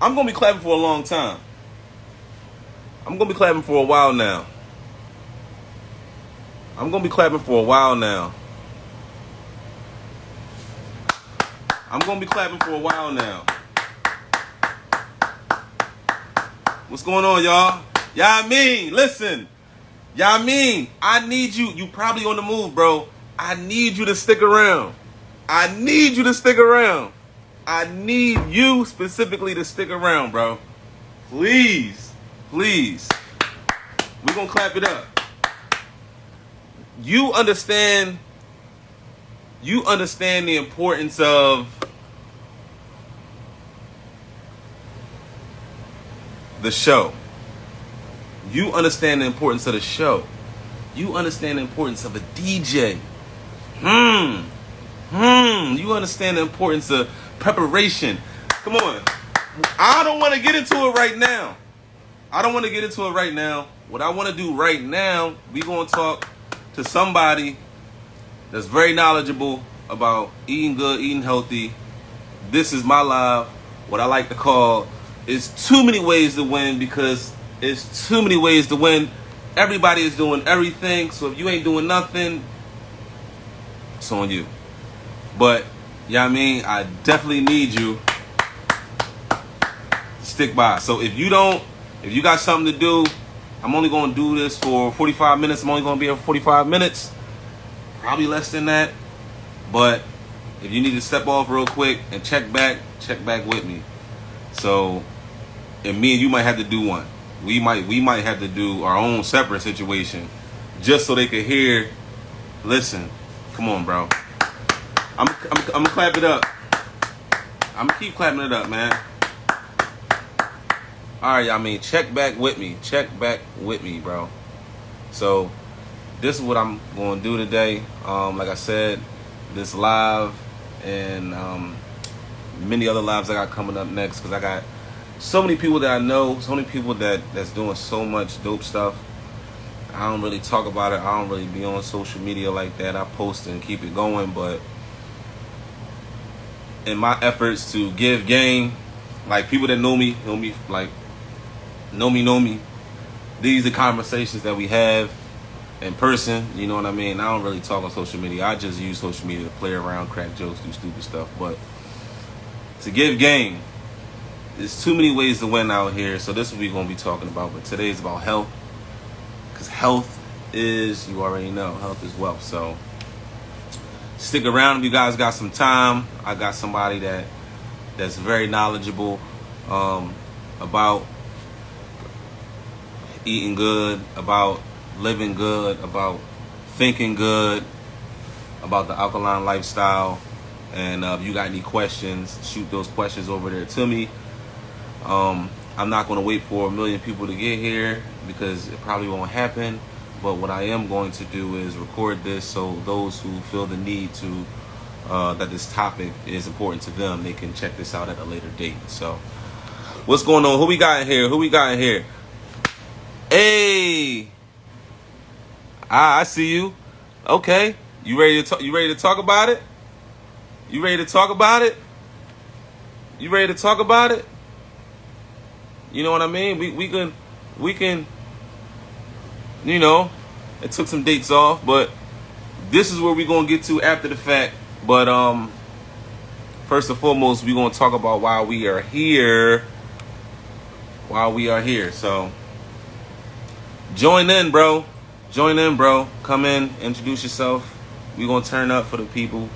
I'm gonna be clapping for a long time. I'm gonna be clapping for a while now. I'm gonna be clapping for a while now. I'm gonna be clapping for a while now. What's going on, y'all? Y'all mean, listen. Y'all mean, I need you. You probably on the move, bro. I need you to stick around. I need you to stick around. I need you specifically to stick around, bro. Please. Please. We're gonna clap it up. You understand the importance of the show. You understand the importance of the show. You understand the importance of a DJ. You understand the importance of preparation. Come on. I don't want to get into it right now. What I want to do right now, we going to talk to somebody that's very knowledgeable about eating good, eating healthy. This is my live. What I like to call is too many ways to win, because it's too many ways to win. Everybody is doing everything. So if you ain't doing nothing, it's on you. But, yeah, I mean, I definitely need you to stick by. So if you got something to do, I'm only going to do this for 45 minutes. I'm only going to be here for 45 minutes. Probably less than that. But if you need to step off real quick and check back with me. So, and me and you might have to do one. We might have to do our own separate situation, just so they could hear. Listen, come on, bro. I'm gonna clap it up. I'm gonna keep clapping it up, man. All right, y'all. Mean, check back with me, bro. So, this is what I'm gonna do today. Like I said, this live and many other lives I got coming up next, because I got so many people that I know, so many people that's doing so much dope stuff. I don't really talk about it. I don't really be on social media like that. I post and keep it going, but in my efforts to give game, like people that know me, know me. These are conversations that we have in person. You know what I mean? I don't really talk on social media. I just use social media to play around, crack jokes, do stupid stuff. But to give game, there's too many ways to win out here. So this is what we're going to be talking about. But today is about health. Because health is, you already know, health is wealth. So stick around if you guys got some time. I got somebody that's very knowledgeable about eating good, about living good, about thinking good, about the alkaline lifestyle. And if you got any questions, shoot those questions over there to me. I'm not going to wait for a million people to get here, because it probably won't happen. But what I am going to do is record this, so those who feel the need to, that this topic is important to them, they can check this out at a later date. So, what's going on? Who we got in here? Hey, I see you. Okay, you ready to talk? You ready to talk about it? You ready to talk about it? You know what I mean? We can. You know, it took some dates off, but this is where we're gonna get to after the fact. But first and foremost, we're gonna talk about why we are here. So join in, bro. Come in, introduce yourself. We're gonna turn up for the people.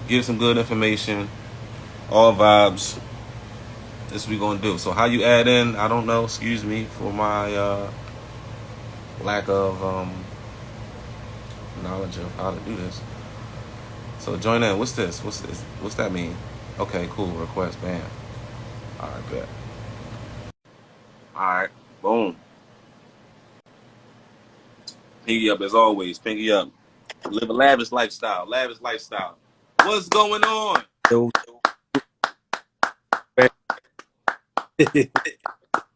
Give some good information. All vibes. This is what we're gonna do. So how you add in, I don't know. Excuse me for my lack of knowledge of how to do this. So join in. What's this? What's that mean? Okay, cool. Request. Bam. All right, bet. All right. Boom. Pinky up as always. Pinky up. Live a lavish lifestyle. What's going on? Yo,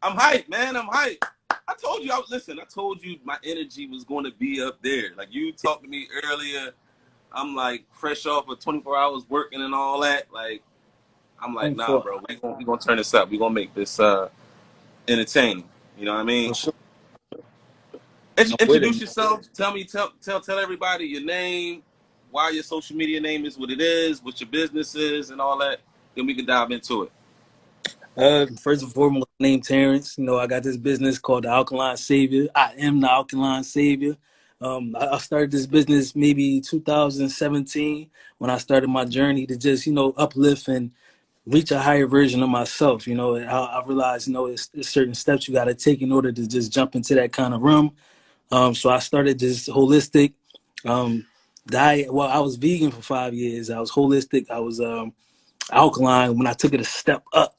I'm hyped, man. I told you, I told you my energy was going to be up there. Like, you talked to me earlier. I'm like fresh off of 24 hours working and all that. Like, I'm like, I'm nah, for, bro, we gonna turn this up. We gonna make this entertaining. You know what I mean? for sure. I'm with it, Introduce man. yourself. Tell everybody your name, why your social media name is what it is, what your business is, and all that. Then we can dive into it. First and foremost, name Terrence. You know, I got this business called the Alkaline Savior. I am the Alkaline Savior. I started this business maybe 2017 when I started my journey to just, uplift and reach a higher version of myself. I realized, it's certain steps you got to take in order to just jump into that kind of realm. So I started this holistic diet. Well, I was vegan for 5 years. I was holistic. I was alkaline when I took it a step up.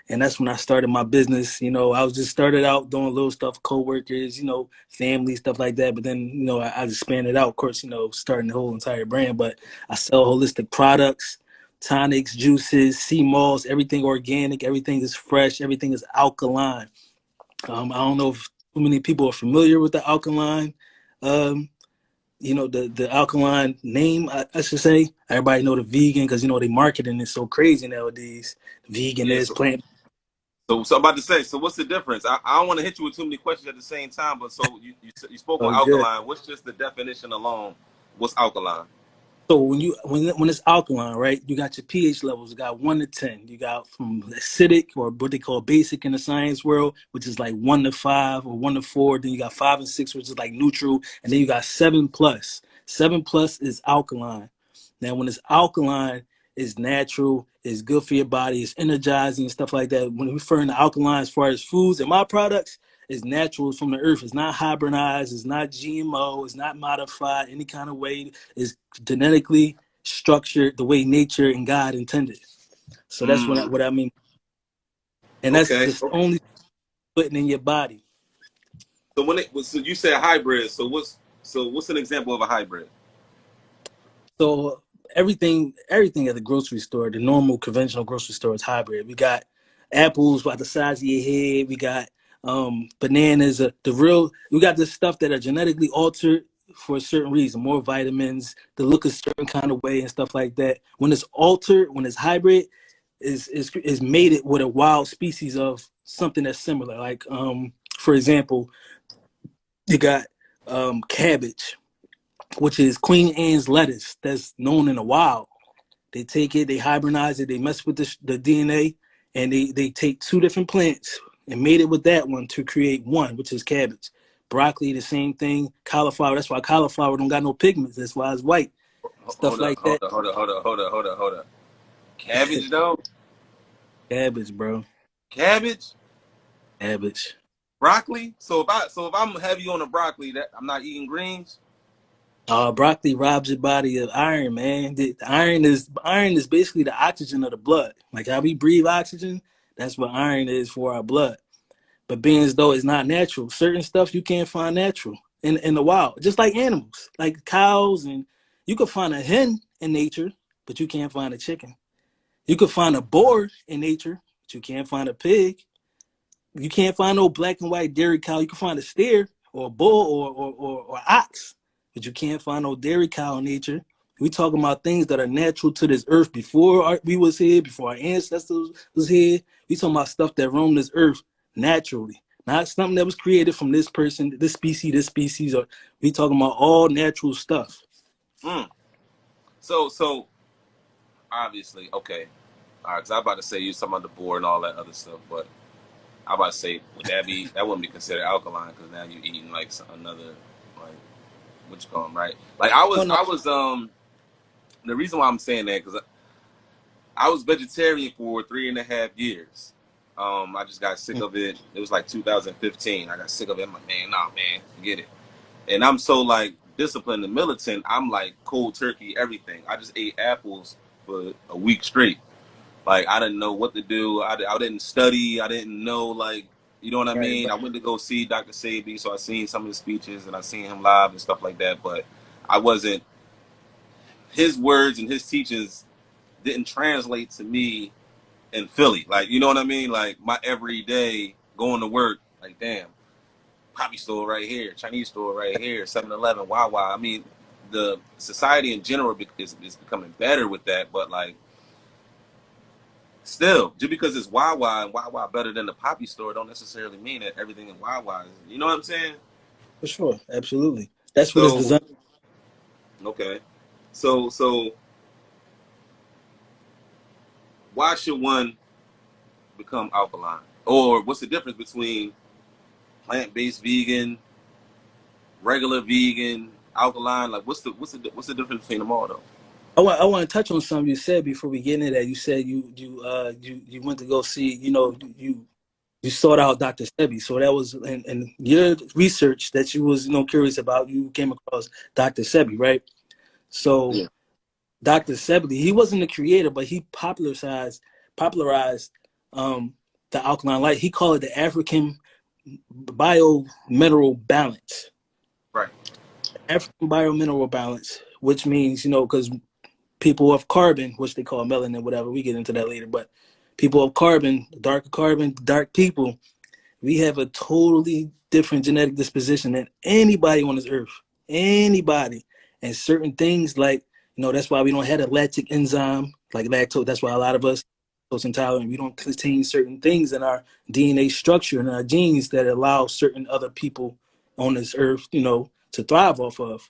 And that's when I started my business. I was just started out doing little stuff, coworkers, family, stuff like that. But then, I expanded out, of course, starting the whole entire brand. But I sell holistic products, tonics, juices, sea malls, everything organic, everything is fresh, everything is alkaline. I don't know if too many people are familiar with the alkaline, um, the alkaline name, I should say. Everybody know the vegan because, the marketing is so crazy nowadays. Vegan Yeah. is plant. So I'm about to say. So what's the difference? I don't want to hit you with too many questions at the same time. But so you spoke on Oh, good. alkaline. What's just the definition alone? What's alkaline? So when it's alkaline, right? You got your pH levels. You got 1 to 10. You got from acidic or what they call basic in the science world, which is like 1 to 5 or 1 to 4. Then you got 5 and 6, which is like neutral, and then you got 7 plus. 7 plus is alkaline. Now, when it's alkaline, it's natural, it's good for your body, it's energizing and stuff like that. When we refer to alkaline as far as foods and my products, it's natural, it's from the earth. It's not hybridized, it's not GMO, it's not modified any kind of way. It's genetically structured the way nature and God intended. So that's what Mm, I mean. And that's okay. just only putting in your body. So so you said hybrid. So what's an example of a hybrid? So everything at the grocery store, the normal conventional grocery store is hybrid. We got apples about the size of your head. We got bananas. We got the stuff that are genetically altered for a certain reason, more vitamins, to look a certain kind of way and stuff like that. When it's altered, when it's hybrid, is mated with a wild species of something that's similar. Like for example, you got cabbage, which is Queen Anne's lettuce that's known in the wild. They take it, they hybridize it, they mess with the DNA, and they take two different plants and made it with that one to create one, which is cabbage. Broccoli, the same thing. Cauliflower, that's why cauliflower don't got no pigments. That's why it's white. Stuff Hold up, like that. hold up. Cabbage though? Cabbage, bro. Cabbage? Cabbage. Broccoli? So if I'm heavy on the broccoli, that I'm not eating greens? Broccoli robs your body of iron, man. The iron is basically the oxygen of the blood. Like how we breathe oxygen, that's what iron is for our blood. But being as though it's not natural, certain stuff you can't find natural in the wild, just like animals, like cows, and you could find a hen in nature, but you can't find a chicken. You could find a boar in nature, but you can't find a pig. You can't find no black and white dairy cow. You can find a steer or a bull or ox, but you can't find no dairy cow in nature. We talking about things that are natural to this earth before we was here, before our ancestors was here. We talking about stuff that roamed this earth naturally, not something that was created from this person, this species. Or we talking about all natural stuff. Mm. So obviously, okay. All right, because I'm about to say you talking about the board and all that other stuff, but I'm about to say that wouldn't be considered alkaline because now you're eating like another like what you call them, right? Like Oh no, I was the reason why I'm saying that because I was vegetarian for 3.5 years. I just got sick of it. It was like 2015. I got sick of it. I'm like, man, nah, man, forget it. And I'm so like disciplined and militant. I'm like cold turkey, everything. I just ate apples for a week straight. Like I didn't know what to do. I didn't study. I didn't know like you know what I right, mean. right. I went to go see Dr. Sabi, so I seen some of his speeches and I seen him live and stuff like that. But I wasn't his words and his teachings didn't translate to me in Philly. Like you know what I mean. Like my everyday going to work. Like damn, coffee store right here, Chinese store right here, 7-Eleven, Wawa. I mean, the society in general is becoming better with that, but like Still, just because it's Wawa and Wawa better than the Poppy store, don't necessarily mean that everything in Wawa is. You know what I'm saying? For sure, absolutely. That's what it's So designed. okay, so why should one become alkaline? Or what's the difference between plant-based vegan, regular vegan, alkaline? Like what's the difference between them all though? I want to touch on something you said before we get into that. You said you went to go see, you sought out Dr. Sebi. So that was in your research that you was curious about. You came across Dr. Sebi, right? So Yeah. Dr. Sebi, he wasn't the creator, but he popularized the alkaline light. He called it the African bio-mineral balance. Right. African bio-mineral balance, which means because people of carbon, which they call melanin, whatever. We get into that later, but people of carbon, dark people, we have a totally different genetic disposition than anybody on this earth. Anybody. And certain things like, that's why we don't have a lactic enzyme like lactose. That's why a lot of us lactose intolerant. We don't contain certain things in our DNA structure and our genes that allow certain other people on this earth, to thrive off of,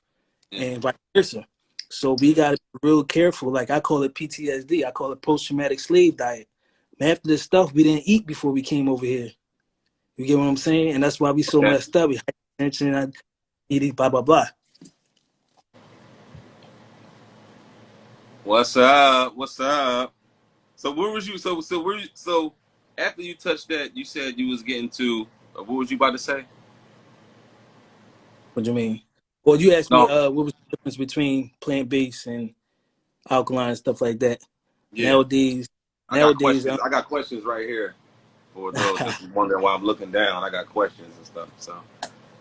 Yeah. and vice versa. So we got to be real careful. Like I call it PTSD. I call it post-traumatic slave diet. Half of this stuff we didn't eat before we came over here. You get what I'm saying? And that's why we so Okay. messed up. We hypertension, eating, blah, blah, blah. What's up? What's up? So where was you? So after you touched that, you said you was getting to. What was you about to say? What do you mean? Well, you asked me No. what was the difference between plant-based and alkaline and stuff like that. Yeah. Nowadays, I got nowadays, questions. I got questions right here for those that's wondering why I'm looking down. I got questions and stuff. So,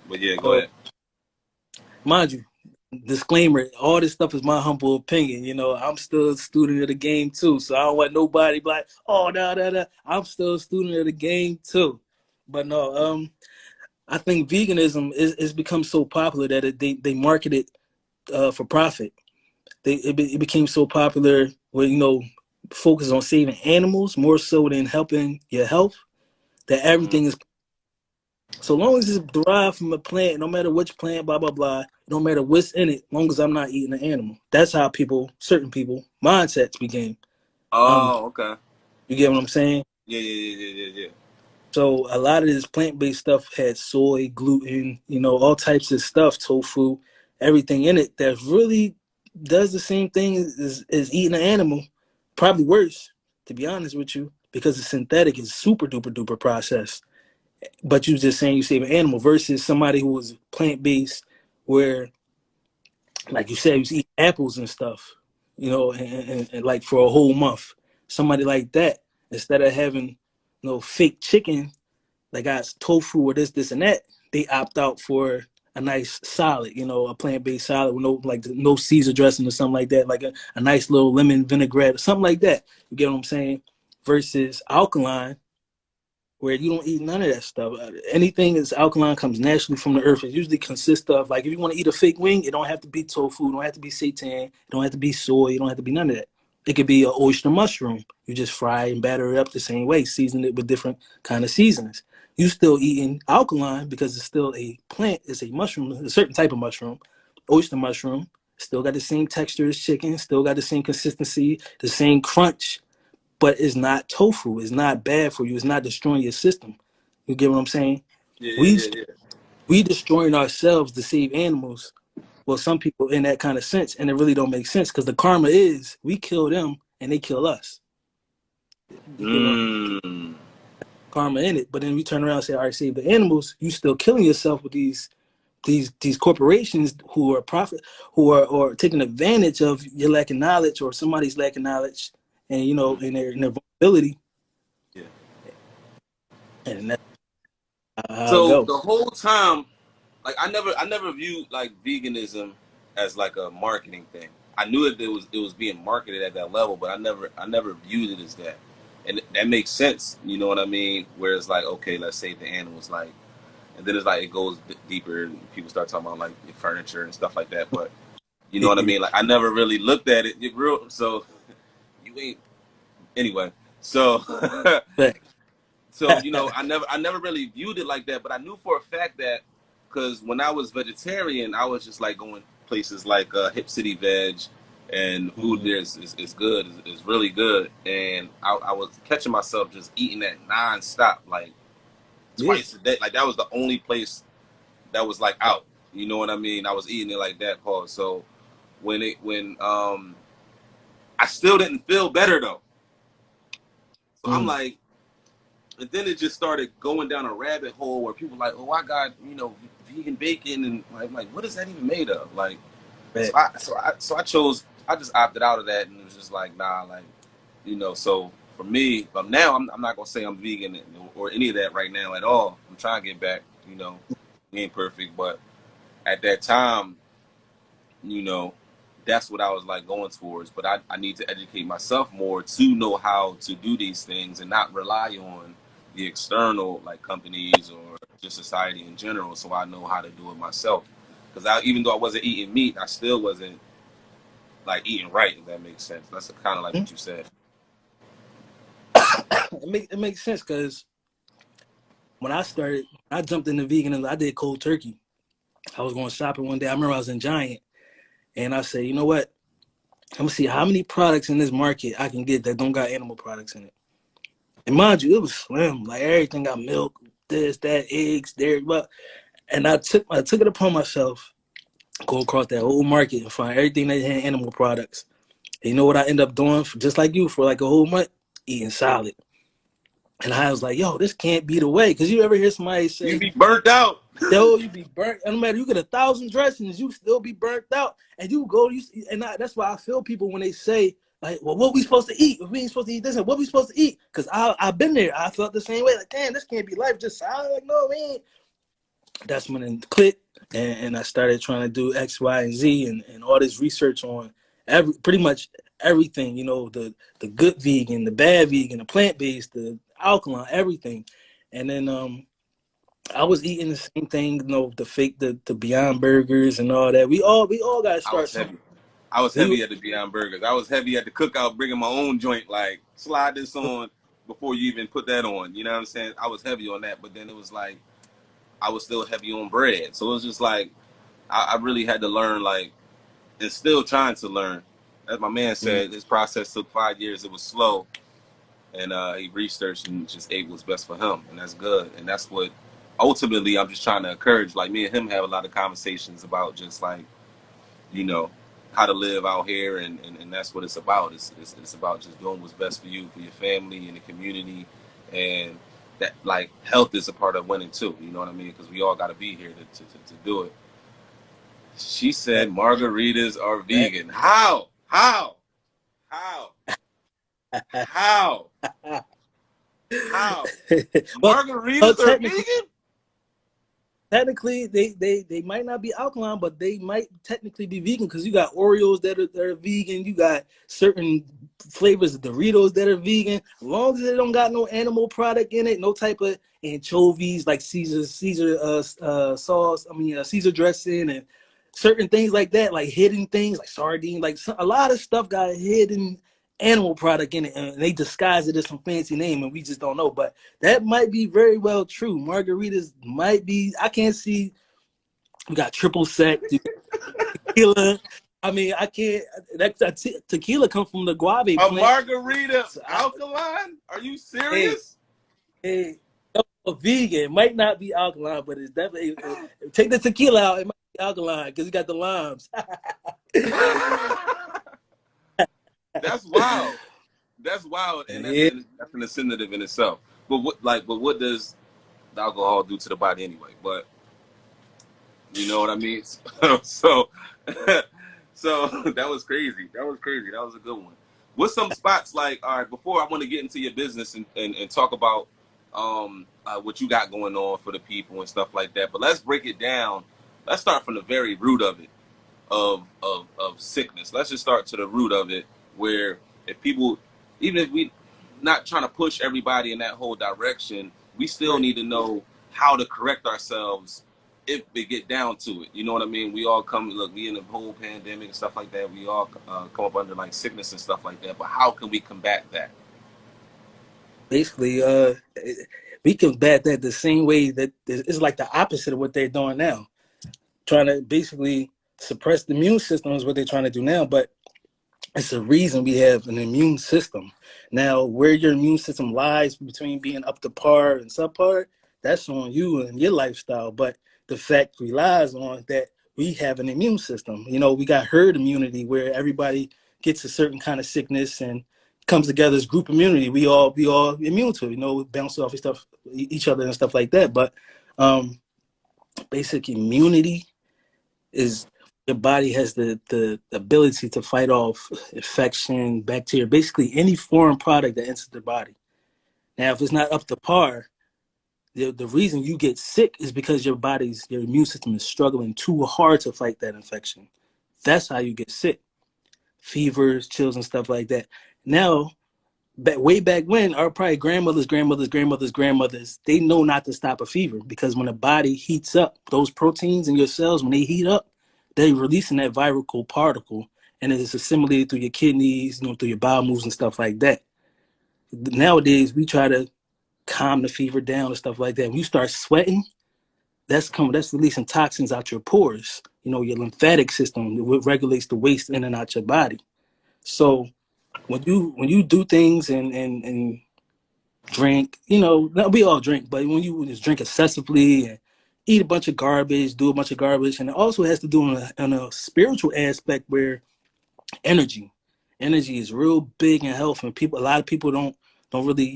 but yeah, go so ahead. mind you, disclaimer, all this stuff is my humble opinion. I'm still a student of the game too. So I don't want nobody like, oh, no, no, no. I'm still a student of the game too. But no, I think veganism is become so popular that they market it for profit. It became so popular where, focus on saving animals more so than helping your health, that Mm. everything is, so long as it's derived from a plant, no matter which plant, blah, blah, blah, no matter what's in it, long as I'm not eating an animal. That's how certain people, mindsets became. Um, Oh, okay. you get what I'm saying? Yeah, yeah, yeah, yeah, yeah, yeah. So a lot of this plant-based stuff had soy, gluten, all types of stuff, tofu, everything in it that really does the same thing as eating an animal. Probably worse, to be honest with you, because the synthetic is super duper duper processed. But you just saying you save an animal versus somebody who was plant-based where, like you said, you eat apples and stuff, and like for a whole month. Somebody like that, instead of having fake chicken, like got tofu or this and that, they opt out for a nice salad, a plant-based salad with no Caesar dressing or something like that, like a nice little lemon vinaigrette or something like that. You get what I'm saying? Versus alkaline, where you don't eat none of that stuff. Anything that's alkaline comes naturally from the earth. It usually consists of, like, if you want to eat a fake wing, it don't have to be tofu, it don't have to be seitan, it don't have to be soy, it don't have to be none of that. It could be an oyster mushroom. You just fry and batter it up the same way, season it with different kind of seasonings. You still eating alkaline because it's still a plant. It's a mushroom, a certain type of mushroom, oyster mushroom. Still got the same texture as chicken. Still got the same consistency, the same crunch, but it's not tofu. It's not bad for you. It's not destroying your system. You get what I'm saying? Yeah, yeah, We yeah, yeah. we destroying ourselves to save animals. Well, some people in that kind of sense, and it really don't make sense because the karma is we kill them and they kill us. You get what Mm. karma in it, but then we turn around and say, "All right, save the animals." You still killing yourself with these corporations who are profit, who are or taking advantage of your lacking knowledge or somebody's lacking knowledge, and in their vulnerability, Yeah. and that's how it So goes. the whole time, like I never viewed like veganism as like a marketing thing. I knew it was being marketed at that level, but I never viewed it as that. And that makes sense, you know what I mean? Where it's like, okay, let's save the animals, like, and then it's like it goes deeper, and people start talking about like your furniture and stuff like that. But you know what I mean? Like I never really looked at it real. So you ain't anyway. So Fact. so I never really viewed it like that, but I knew for a fact that because when I was vegetarian, I was just like going places like Hip City Veg, and food there is good, is really good, and I was catching myself just eating that nonstop, like Yeah. twice a day. Like that was the only place that was like out. You know what I mean? I was eating it like that, Paul. So when I still didn't feel better though. So I'm Mm. like, and then it just started going down a rabbit hole where people like, oh, I got vegan bacon, and I'm like, what is that even made of? Like, so Fact. I chose, I just opted out of that, and it was just like, nah, like, So for me, but now I'm not gonna say I'm vegan or any of that right now at all. I'm trying to get back. We ain't perfect, but at that time, you know, that's what I was like going towards. But I need to educate myself more to know how to do these things and not rely on the external like companies or just society in general. So I know how to do it myself. Because even though I wasn't eating meat, I still wasn't like eating right. If that makes sense. That's kind of like what you said. It makes sense because when I jumped into veganism. I did cold turkey. I was going shopping one day. I remember I was in Giant, and I said, you know what? I'm gonna see how many products in this market I can get that don't got animal products in it. And mind you, it was slim. Like everything got milk, this, that, eggs, dairy, but and I took it upon myself, go across that whole market and find everything that had animal products. And you know what I end up doing just like you for like a whole month? Eating salad. And I was like, yo, this can't be the way. Cause you ever hear somebody You say, be burnt out. yo, you be burnt. No matter you get 1,000 dressings, you still be burnt out. And that's why I feel people when they say, like, well, what we supposed to eat? If we ain't supposed to eat this, and what we supposed to eat? Because I've been there. I felt the same way. Like, damn, this can't be life. Just salad. Like, no, man. That's when it clicked, and I started trying to do X, Y, and Z, and all this research on pretty much everything. The good vegan, the bad vegan, the plant based, the alkaline, everything. And then I was eating the same thing, the fake, the Beyond Burgers and all that. We all got to I start was something. heavy. I was We heavy at the Beyond Burgers. I was heavy at the cookout, bringing my own joint. Like slide this on before you even put that on. You know what I'm saying? I was heavy on that, but then it was like I was still heavy on bread. So it was just like I really had to learn, like, and still trying to learn. As my man mm, said, his process took 5 years. It was slow, and he researched and just ate what's best for him, and that's good. And that's what ultimately I'm just trying to encourage. Like me and him have a lot of conversations about just like you know how to live out here, and that's what it's about. It's about just doing what's best for you, for your family, and the community, and that like health is a part of winning too. You know what I mean? Because we all got to be here to do it. She said that, margaritas are that. vegan. How? How? How? How? How? well, well, Margaritas are technically. vegan? Technically, they might not be alkaline, but they might technically be vegan because you got Oreos that are vegan. You got certain flavors of Doritos that are vegan. As long as they don't got no animal product in it, no type of anchovies like Caesar sauce. I mean Caesar dressing and certain things like that, like hidden things like sardine. Like a lot of stuff got hidden animal product in it, and they disguise it as some fancy name, and we just don't know. But that might be very well true. Margaritas might be. I can't see. We got triple sec, tequila. I mean, I can't. Tequila come from the guave A plant. margarita So alkaline? Are you hey, serious? hey, a vegan. It might not be alkaline, but it's definitely. Take the tequila out. It might be alkaline because you got the limes. That's wild. That's wild, and that's Yeah. that's an incentive in itself. But what does the alcohol do to the body anyway? But you know what I mean. So, so that was crazy. That was crazy. That was a good one. What's some spots like? All right, before I want to get into your business and talk about what you got going on for the people and stuff like that. But let's break it down. Let's start from the very root of it. Of sickness. Let's just start to the root of it, where if people, even if we not trying to push everybody in that whole direction, we still Right. need to know how to correct ourselves if we get down to it. You know what I mean? We all look, we in the whole pandemic and stuff like that. We all come up under like sickness and stuff like that. But how can we combat that? Basically, we can bat that the same way that it's like the opposite of what they're doing now. Trying to basically suppress the immune system is what they're trying to do now. But it's a reason we have an immune system. Now, where your immune system lies between being up to par and subpar, that's on you and your lifestyle. But the fact relies on that we have an immune system. You know, we got herd immunity where everybody gets a certain kind of sickness and comes together as group immunity. We all immune to it. You know, we bounce off each other and stuff like that. But um, basic immunity is your body has the ability to fight off infection, bacteria, basically any foreign product that enters the body. Now, if it's not up to par, the reason you get sick is because your immune system is struggling too hard to fight that infection. That's how you get sick. Fevers, chills, and stuff like that. Now, way back when, our probably grandmothers, they know not to stop a fever because when the body heats up, those proteins in your cells, when they heat up, they're releasing that viral particle and it is assimilated through your kidneys, through your bowel moves and stuff like that. Nowadays, we try to calm the fever down and stuff like that. When you start sweating, that's releasing toxins out your pores. Your lymphatic system regulates the waste in and out your body. So when you do things and drink, we all drink, but when you just drink excessively and eat a bunch of garbage, do a bunch of garbage, and it also has to do on a spiritual aspect where energy, energy is real big in health, and a lot of people don't really,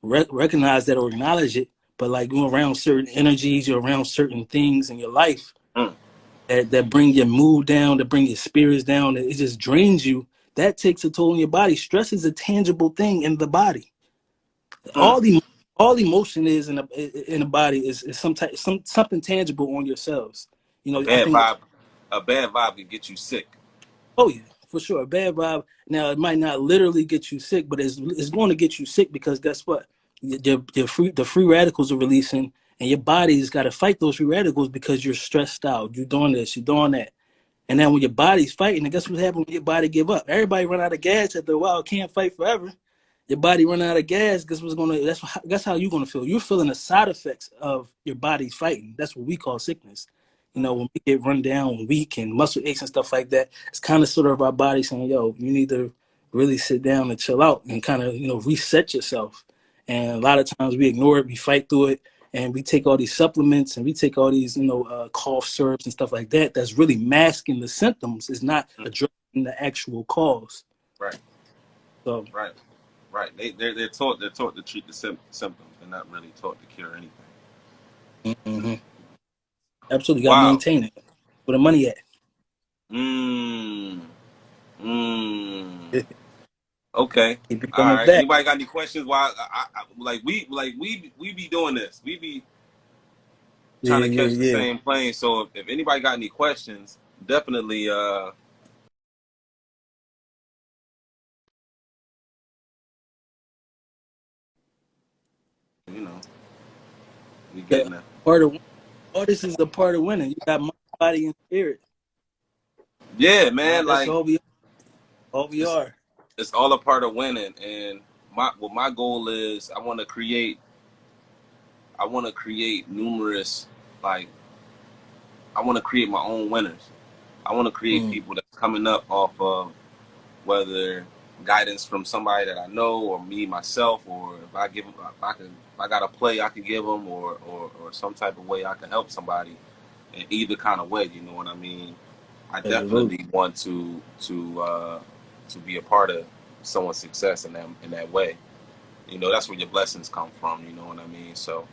recognize that or acknowledge it. But like you're around certain energies, you're around certain things in your life Mm, that bring your mood down, that bring your spirits down, it just drains you. That takes a toll on your body. Stress is a tangible thing in the body. mm. All emotion is in the body is something tangible on your cells. A I bad think. vibe, a bad vibe can get you sick. Oh yeah, for sure. A bad vibe. Now it might not literally get you sick, but it's going to get you sick because guess what? The free radicals are releasing, and your body's got to fight those free radicals because you're stressed out. You're doing this. You're doing that. And then when your body's fighting, and guess what happens when your body give up? Everybody run out of gas after a while. It can't fight forever. Your body run out of gas. Guess what's gonna? That's how you're gonna feel. You're feeling the side effects of your body fighting. That's what we call sickness. When we get run down, weak, and muscle aches and stuff like that, it's kind of sort of our body saying, "Yo, you need to really sit down and chill out and kind of reset yourself." And a lot of times we ignore it, we fight through it, and we take all these supplements and we take all these cough syrups and stuff like that. That's really masking the symptoms. It's not Mm. addressing the actual cause. Right, So, right, right. They're taught to treat the symptoms. They're not really taught to cure anything. mhm, absolutely, got to Wow. maintain it. Where the money at? Mmm. Mmm. Okay. Keep it All coming right. back. Anybody got any questions? Why? We be doing this. We be trying Yeah, to catch the yeah, yeah. same plane. So if anybody got any questions, definitely you know we Yeah, getting there. part of all this is a part of winning. You got mind, body, and spirit. Yeah, man. That's Like all we it's are. it's all a part of winning. And my goal is I want to create numerous like I want to create my own winners. I want to create Mm, people that's coming up off of whether guidance from somebody that I know or me myself, or if I got a play I can give them, or some type of way I can help somebody in either kind of way. You know what I mean? I absolutely. definitely want to be a part of someone's success in that way. That's where your blessings come from. You know what I mean? So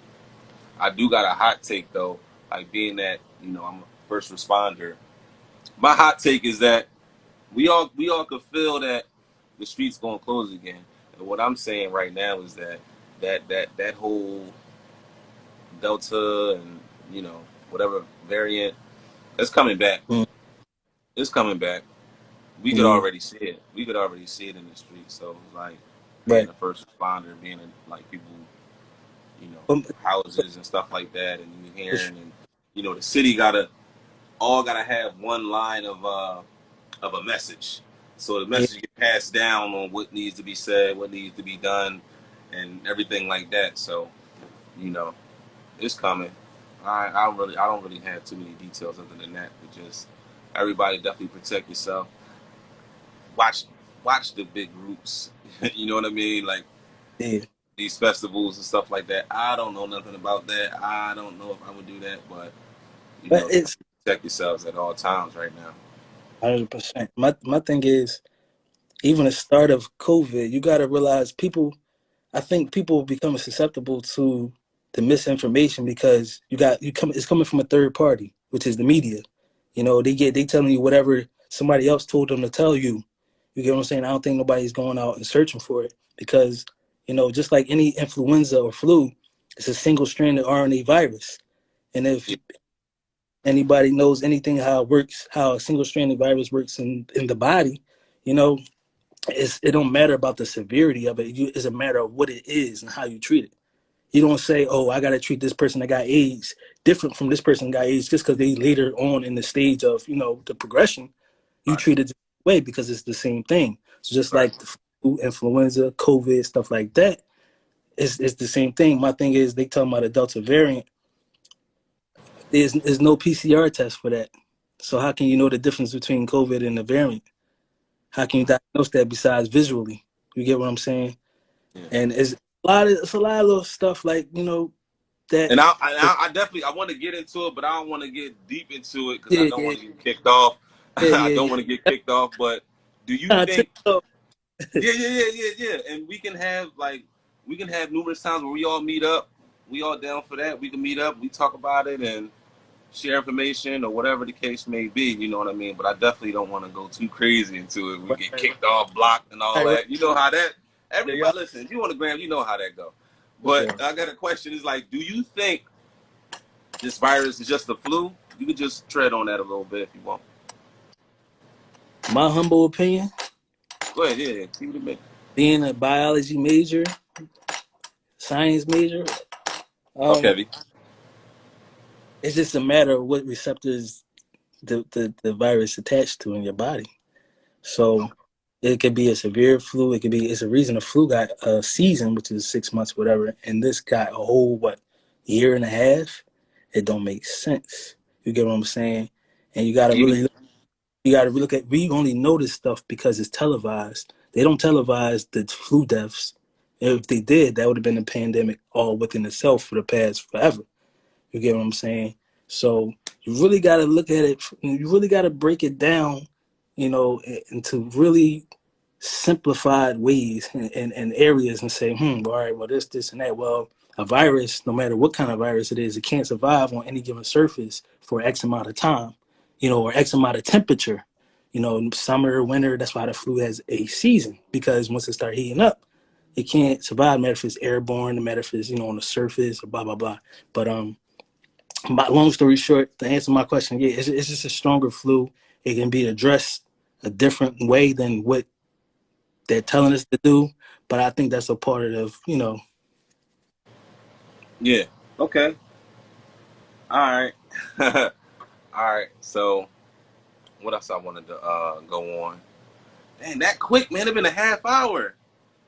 I do got a hot take though, like being that I'm a first responder. My hot take is that we all could feel that the streets gonna close again. And what I'm saying right now is that whole Delta and whatever variant, it's coming back. Mm, It's coming back. We could mm, already see it. We could already see it in the streets. So like being right. a first responder, being in like people, you know, Um, houses and stuff like that, and you for sure. hearing and the city gotta have one line of a message. So the Yeah, message gets passed down on what needs to be said, what needs to be done, and everything like that. So, you know, it's coming. I don't really have too many details other than that. But just everybody definitely protect yourself. Watch watch the big groups. You know what I mean? Like Yeah, these festivals and stuff like that. I don't know nothing about that. I don't know if I would do that, but you but know, it's protect yourselves at all times right now. 100%. My thing is, even the start of COVID, you got to realize people. I think people become susceptible to the misinformation because you come. It's coming from a third party, which is the media. You know, they telling you whatever somebody else told them to tell you. You get what I'm saying? I don't think nobody's going out and searching for it because, just like any influenza or flu, it's a single stranded RNA virus. And if Yeah, anybody knows anything how it works, how a single stranded virus works in the body, you know, it don't matter about the severity of it. It's a matter of what it is and how you treat it. You don't say, "Oh, I got to treat this person that got AIDS different from this person that got AIDS just because they later on in the stage of the progression." You right, treat it the way because it's the same thing. So just right. like the flu, influenza, COVID, stuff like that, it's the same thing. My thing is they talking about a Delta variant. There's no PCR test for that. So how can you know the difference between COVID and the variant? How can you diagnose that besides visually? You get what I'm saying? Yeah. And it's a lot of little stuff like that. And I definitely I want to get into it, but I don't want to get deep into it because I Yeah, don't yeah, want to get kicked off. yeah, I yeah, don't yeah. want to get kicked off. But do you Nah, think? TikTok. Yeah. And we can have numerous times where we all meet up. We all down for that. We can meet up. We talk about it and share information or whatever the case may be. You know what I mean? But I definitely don't want to go too crazy into it. We Right, get right, kicked off, blocked, and all right, right. that. You know how that. Yeah, yeah, Everybody, listen. If you on the gram, you know how that go. for But sure. I got a question. Is like, do you think this virus is just the flu? You could just tread on that a little bit if you want. My humble opinion, Go ahead, yeah. Keep it a minute. being a biology major, science major, Okay, um, V. it's just a matter of what receptors the virus attached to in your body. So it could be a severe flu. It's a reason the flu got a season, which is 6 months, whatever, and this got a whole year and a half. It don't make sense. You get what I'm saying? And Even you gotta look at. We only know this stuff because it's televised. They don't televise the flu deaths. If they did, that would have been a pandemic all within itself for the past forever. You get what I'm saying? So you really got to look at it. You really got to break it down, into really simplified ways and areas and say, all right, well, this, and that. Well, a virus, no matter what kind of virus it is, it can't survive on any given surface for X amount of time, or X amount of temperature. Summer, winter, that's why the flu has a season, because once it start heating up, it can't survive, no matter if it's airborne, no matter if it's, on the surface or blah, blah, blah. But my long story short, to answer my question, yeah, it's just a stronger flu. It can be addressed a different way than what they're telling us to do, but I think that's a part of yeah. Okay. All right. All right. So what else I wanted to go on? Dang, that quick, man. It's been a half hour.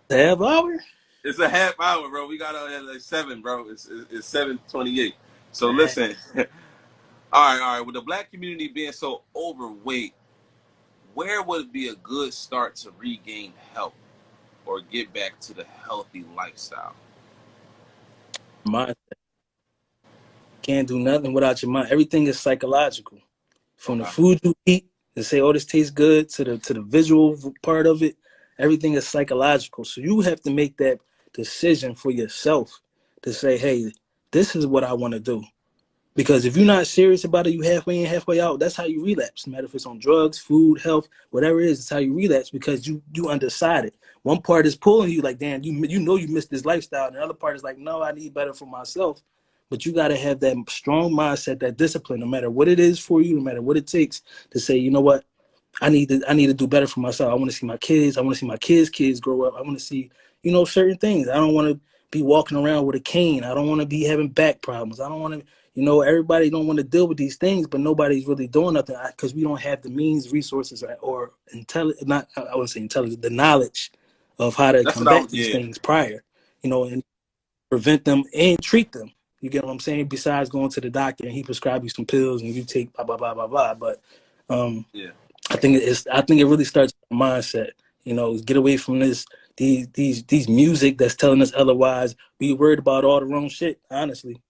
the half hour. It's a half hour, bro. We got out at like 7, bro. It's 7:28. So Man, listen. All right. With the black community being so overweight, where would be a good start to regain health or get back to the healthy lifestyle? mind can't do nothing without your mind. Everything is psychological. From the Okay. food you eat and say, "Oh, this tastes good," to the visual part of it, everything is psychological. So you have to make that decision for yourself to say, "Hey, this is what I want to do." Because if you're not serious about it, you halfway in, halfway out. That's how you relapse. No matter if it's on drugs, food, health, whatever it is, it's how you relapse because you undecided. One part is pulling you like, damn, you missed this lifestyle, and the other part is like, no, I need better for myself. But you got to have that strong mindset, that discipline, no matter what it is for you, no matter what it takes, to say, you know what, I need to do better for myself. I want to see my kids. I want to see my kids grow up. I want to see, certain things. I don't want to be walking around with a cane. I don't want to be having back problems. I don't want to, everybody don't want to deal with these things, but nobody's really doing nothing because we don't have the means, resources, or intelligence. Not, I wouldn't say intelligence, the knowledge of how to That's what I combat was. these Yeah. things prior. and prevent them and treat them. You get what I'm saying? Besides going to the doctor and he prescribe you some pills and you take blah blah blah blah blah. But Yeah. I think it really starts with the mindset. Get away from these music that's telling us otherwise. Be worried about all the wrong shit, honestly.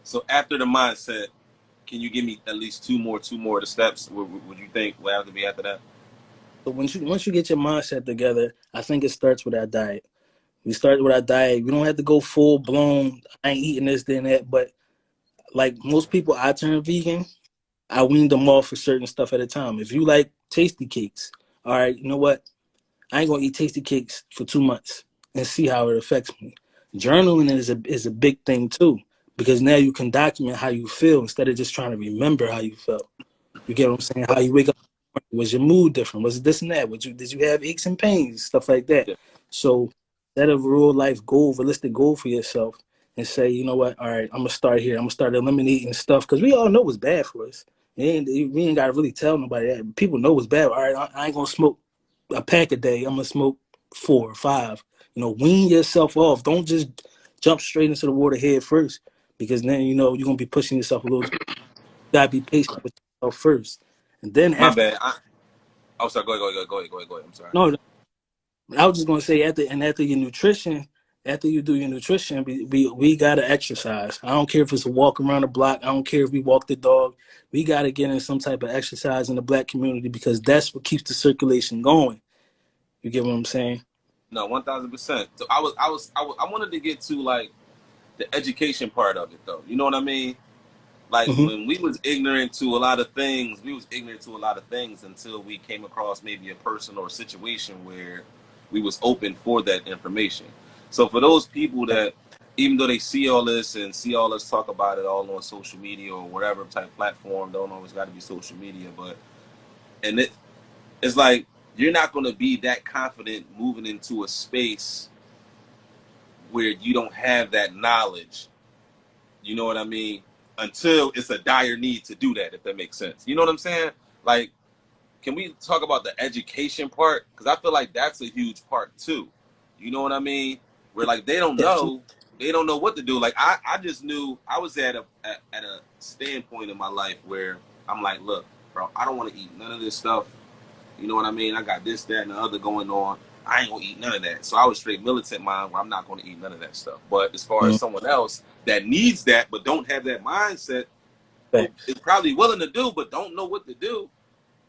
So after the mindset, can you give me at least two more of the steps? What would you think will have to be after that? So once you get your mindset together, I think it starts with our diet. We start with our diet. We don't have to go full blown. I ain't eating this, then that. But like most people, I turn vegan. I weaned them off for certain stuff at a time. If you like tasty cakes, all right, you know what? I ain't gonna eat tasty cakes for 2 months and see how it affects me. Journaling is a big thing too, because now you can document how you feel instead of just trying to remember how you felt. You get what I'm saying? How you wake up, was your mood different? Was it this and that? Did you have aches and pains, stuff like that? Yeah. So set a real life goal, realistic goal for yourself, and say, you know what? All right, I'm gonna start here. I'm gonna start eliminating stuff because we all know what's bad for us. We ain't gotta really tell nobody that. People know what's bad. All right, I ain't gonna smoke a pack a day. I'm gonna smoke 4 or 5. Wean yourself off. Don't just jump straight into the water head first, because then you're gonna be pushing yourself a little. You gotta be patient with yourself first, and then My after. bad. Oh, sorry. Go ahead. I'm sorry. No, I was just gonna say after your nutrition, after you do your nutrition, we gotta exercise. I don't care if it's a walk around the block. I don't care if we walk the dog. We gotta get in some type of exercise in the black community because that's what keeps the circulation going. You get what I'm saying? No, 1,000%. So I wanted to get to like the education part of it though. You know what I mean? Like Hmm. when we was ignorant to a lot of things, we was ignorant to a lot of things until we came across maybe a person or a situation where we was open for that information. So for those people that even though they see all this and see all us talk about it all on social media or whatever type platform, don't always got to be social media, but and it's like you're not going to be that confident moving into a space where you don't have that knowledge. You know what I mean? Until it's a dire need to do that, if that makes sense. You know what I'm saying? Like, can we talk about the education part? Because I feel like that's a huge part too. You know what I mean? Where like Yeah. they don't know what to do. Like I just knew I was at a standpoint in my life where I'm like, look, bro, I don't want to eat none of this stuff. You know what I mean? I got this, that, and the other going on. I ain't gonna eat none of that. So I was straight militant mind where I'm not gonna eat none of that stuff. But as far as Mm-hmm. someone else that needs that but don't have that mindset, who Facts. is probably willing to do but don't know what to do,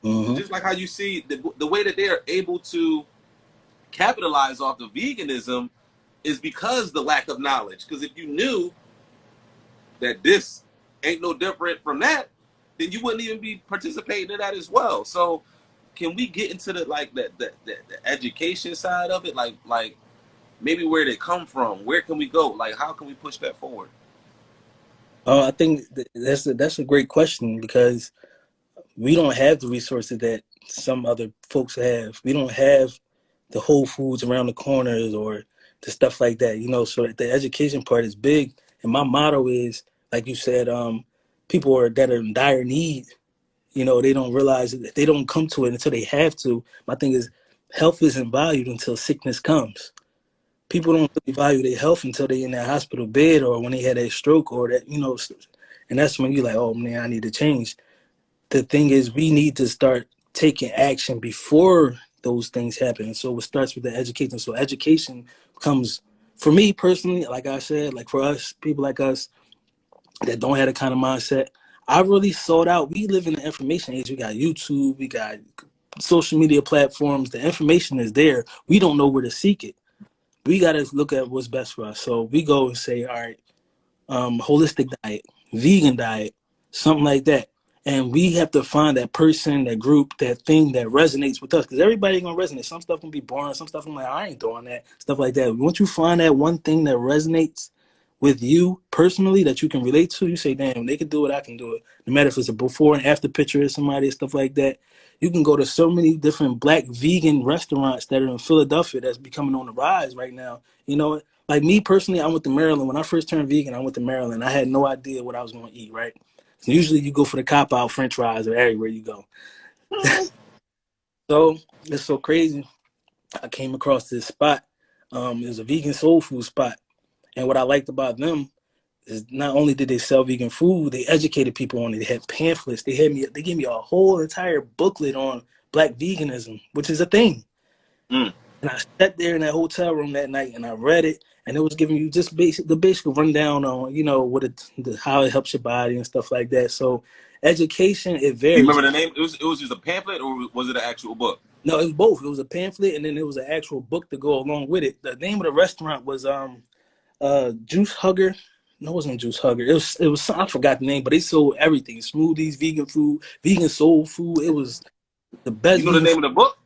Mm-hmm. just like how you see the way that they are able to capitalize off the veganism is because the lack of knowledge. Because if you knew that this ain't no different from that, then you wouldn't even be participating in that as well. So can we get into the like the education side of it? Like maybe where they come from, where can we go? Like how can we push that forward? I think that's a great question because we don't have the resources that some other folks have. We don't have the Whole Foods around the corners or the stuff like that. So the education part is big. And my motto is, like you said, people that are in dire need. They don't realize it. They don't come to it until they have to. My thing is, health isn't valued until sickness comes. People don't really value their health until they in that hospital bed or when they had a stroke or that. And that's when you're like, oh man, I need to change. The thing is, we need to start taking action before those things happen. So it starts with the education. So education comes, for me personally, like I said, like for us, people like us that don't have the kind of mindset, I really sought out. We live in the information age. We got YouTube, we got social media platforms. The information is there. We don't know where to seek it. We got to look at what's best for us. So we go and say, all right, holistic diet, vegan diet, something like that. And we have to find that person, that group, that thing that resonates with us. Because everybody ain't gonna resonate. Some stuff can be boring. Some stuff I'm like, I ain't doing that. Stuff like that. Once you find that one thing that resonates with you personally that you can relate to, you say, damn, they can do it, I can do it. No matter if it's a before and after picture of somebody, stuff like that. You can go to so many different black vegan restaurants that are in Philadelphia that's becoming on the rise right now. Like me personally, I went to Maryland. When I first turned vegan, I went to Maryland. I had no idea what I was going to eat, right? So usually you go for the cop-out french fries or everywhere you go. So it's so crazy. I came across this spot. It was a vegan soul food spot. And what I liked about them is not only did they sell vegan food, they educated people on it. They had pamphlets. They gave me a whole entire booklet on black veganism, which is a thing. Mm. And I sat there in that hotel room that night and I read it, and it was giving you just the basic rundown on what how it helps your body and stuff like that. So education, it Do you varies. remember the name? It was just a pamphlet, or was it an actual book? No, it was both. It was a pamphlet and then it was an actual book to go along with it. The name of the restaurant was Juice Hugger. No, it wasn't Juice Hugger. It was I forgot the name, but they sold everything: smoothies, vegan food, vegan soul food. It was the best You know the vegan name food. of the book?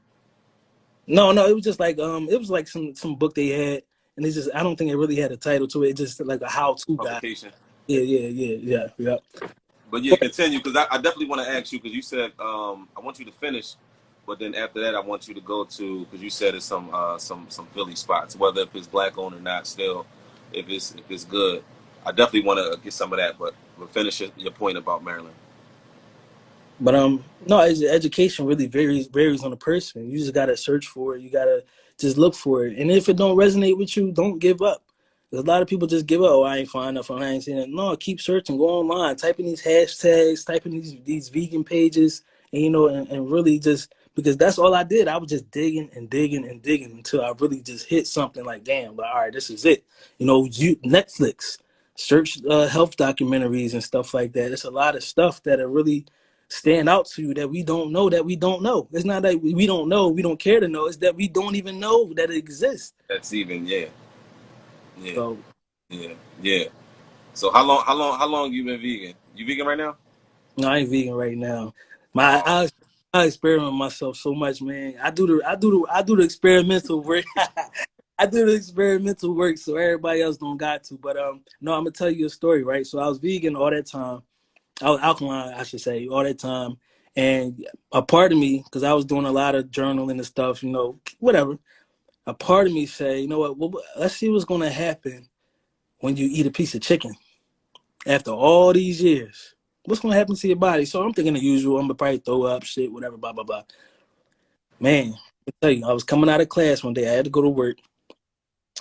No, it was just like it was like some book they had, and it's just I don't think it really had a title to it. It's just like a how to guide. Publication. Yeah. But yeah, continue, because I definitely want to ask you, because you said I want you to finish, but then after that I want you to go to, because you said it's some Philly spots, whether if it's black owned or not. Still, if it's good, I definitely want to get some of that. But finish your point about Maryland. But no, education really varies on the person. You just gotta search for it. You gotta just look for it. And if it don't resonate with you, don't give up. There's a lot of people just give up. Oh, I ain't find enough. I ain't seen it. No, keep searching. Go online. Type in these hashtags. Type in these vegan pages. And and really just because that's all I did. I was just digging and digging and digging until I really just hit something like, damn, like, all right, this is it. Netflix. Search health documentaries and stuff like that. It's a lot of stuff that are really stand out to you that we don't know that we don't know. It's not that we don't know, we don't care to know. It's that we don't even know that it exists. That's even yeah, yeah, So yeah, yeah. So how long you been vegan? You vegan right now? no, I ain't vegan right now. My I experiment with myself so much, man. I do the experimental work. I do the experimental work so everybody else don't got to. But no, I'm gonna tell you a story, right? So I was vegan all that time. I was alkaline, I should say, all that time. And a part of me, because I was doing a lot of journaling and stuff, whatever. A part of me say, you know what? Well, let's see what's gonna happen when you eat a piece of chicken after all these years. What's gonna happen to your body? So I'm thinking the usual. I'm gonna probably throw up, shit, whatever, blah blah blah. Man, I tell you, I was coming out of class one day. I had to go to work,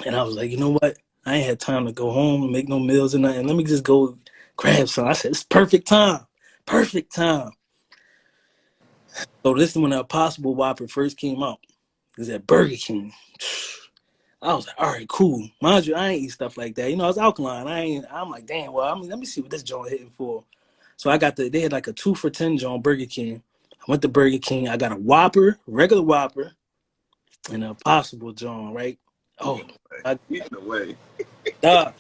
and I was like, you know what? I ain't had time to go home and make no meals or nothing. Let me just go grab some. I said, it's perfect time. Perfect time. So this is when the Impossible Whopper first came out. It was at Burger King. I was like, all right, cool. Mind you, I ain't eat stuff like that. I was alkaline. I'm like, damn, well, let me see what this joint hitting for. So they had like a 2 for $10 joint Burger King. I went to Burger King. I got a Whopper, regular Whopper, and an Impossible joint, right? Oh, Either way. God.